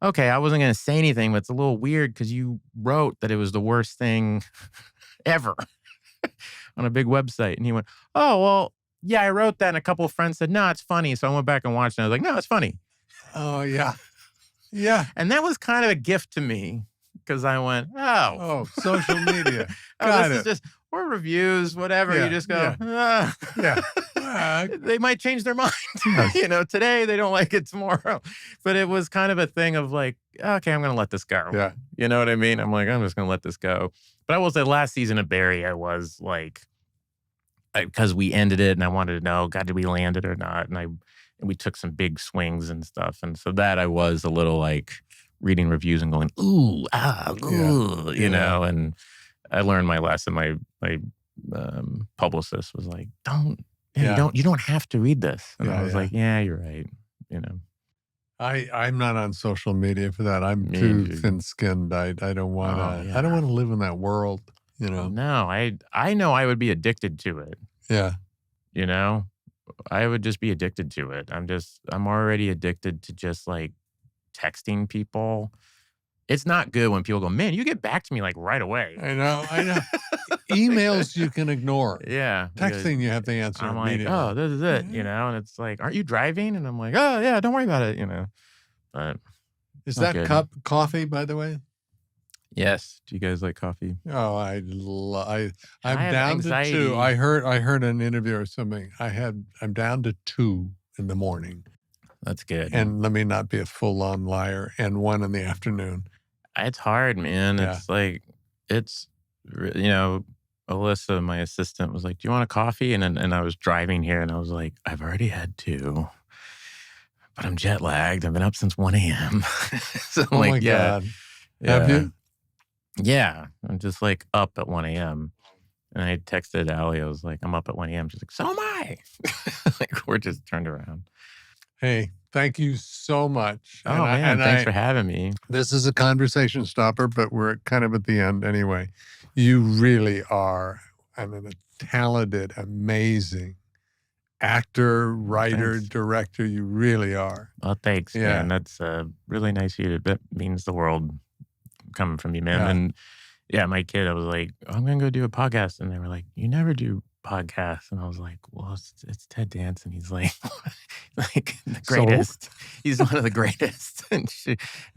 okay, I wasn't going to say anything, but it's a little weird because you wrote that it was the worst thing ever on a big website. And he went, oh, well, yeah, I wrote that. And a couple of friends said, no, it's funny. So I went back and watched it. And I was like, no, it's funny. Oh, yeah. Yeah. And that was kind of a gift to me because I went, oh, social media. This is just, or reviews, whatever. Yeah, You just go, they might change their mind. Today they don't like it tomorrow. But it was kind of a thing of like, okay, I'm going to let this go. Yeah. You know what I mean? I'm like, I'm just going to let this go. But I will say last season of Barry, I was like, because we ended it and I wanted to know, God, did we land it or not? And we took some big swings and stuff. And so that I was a little like reading reviews and going, ooh, and I learned my lesson. My publicist was like, you don't have to read this. And I was like, yeah, you're right. I'm not on social media for that. I'm too thin-skinned. I don't want to. I don't want to live in that world. No, I know I would be addicted to it. Yeah. I would just be addicted to it. I'm already addicted to just like texting people. It's not good when people go, man, you get back to me like right away. I know. Emails you can ignore. Yeah. Texting you have to answer I'm immediately. Like, oh, this is it, and it's like, aren't you driving? And I'm like, oh, yeah, don't worry about it, But is that cup coffee, by the way? Yes. Do you guys like coffee? Oh, I'm down to 2. I heard an interview or something. I'm down to 2 in the morning. That's good. and let me not be a full-on liar, and 1 in the afternoon. It's hard, man. Yeah. It's like, Alyssa, my assistant, was like, "Do you want a coffee?" And I was driving here, and I was like, "I've already had 2, but I'm jet lagged. I've been up since 1 a.m." So I'm Oh like, my yeah, God. Have yeah, you? yeah. I'm just like up at 1 a.m. And I texted Allie. I was like, "I'm up at 1 a.m." She's like, "So am I." Like, we're just turned around. Hey, thank you so much. Oh man, thanks for having me. This is a conversation stopper, but we're kind of at the end anyway. You really are a talented, amazing actor, writer, Thanks. director. You really are. Well, thanks, Yeah. man. That's really nice of you. That means the world coming from you, man. Yeah. And yeah, my kid, I was like, "I'm gonna go do a podcast," and they were like, "You never do podcasts," and I was like, "Well, it's Ted Danson. He's like, like the So? greatest. He's one of the greatest." And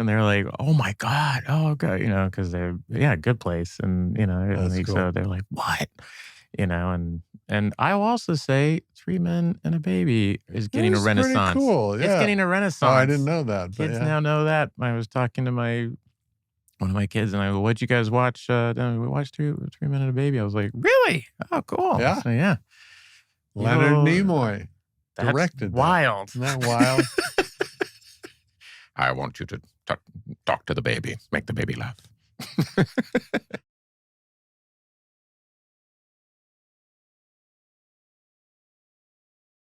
they're like, "Oh my God, oh God," because they're good place, and That's like, cool. so they're like, "What?" And I will also say, Three Men and a Baby is getting a That's pretty renaissance. cool. It's Yeah. getting a Oh, renaissance. I didn't know that, but Kids yeah. now know that. I was talking to one of my kids, and I go, "What'd you guys watch?" We watched Three Men and a Baby. I was like, "Really? Oh, cool." Yeah. So yeah, Leonard People- Nimoy that's directed that. wild. Isn't that wild? I want you to talk to the baby, make the baby laugh.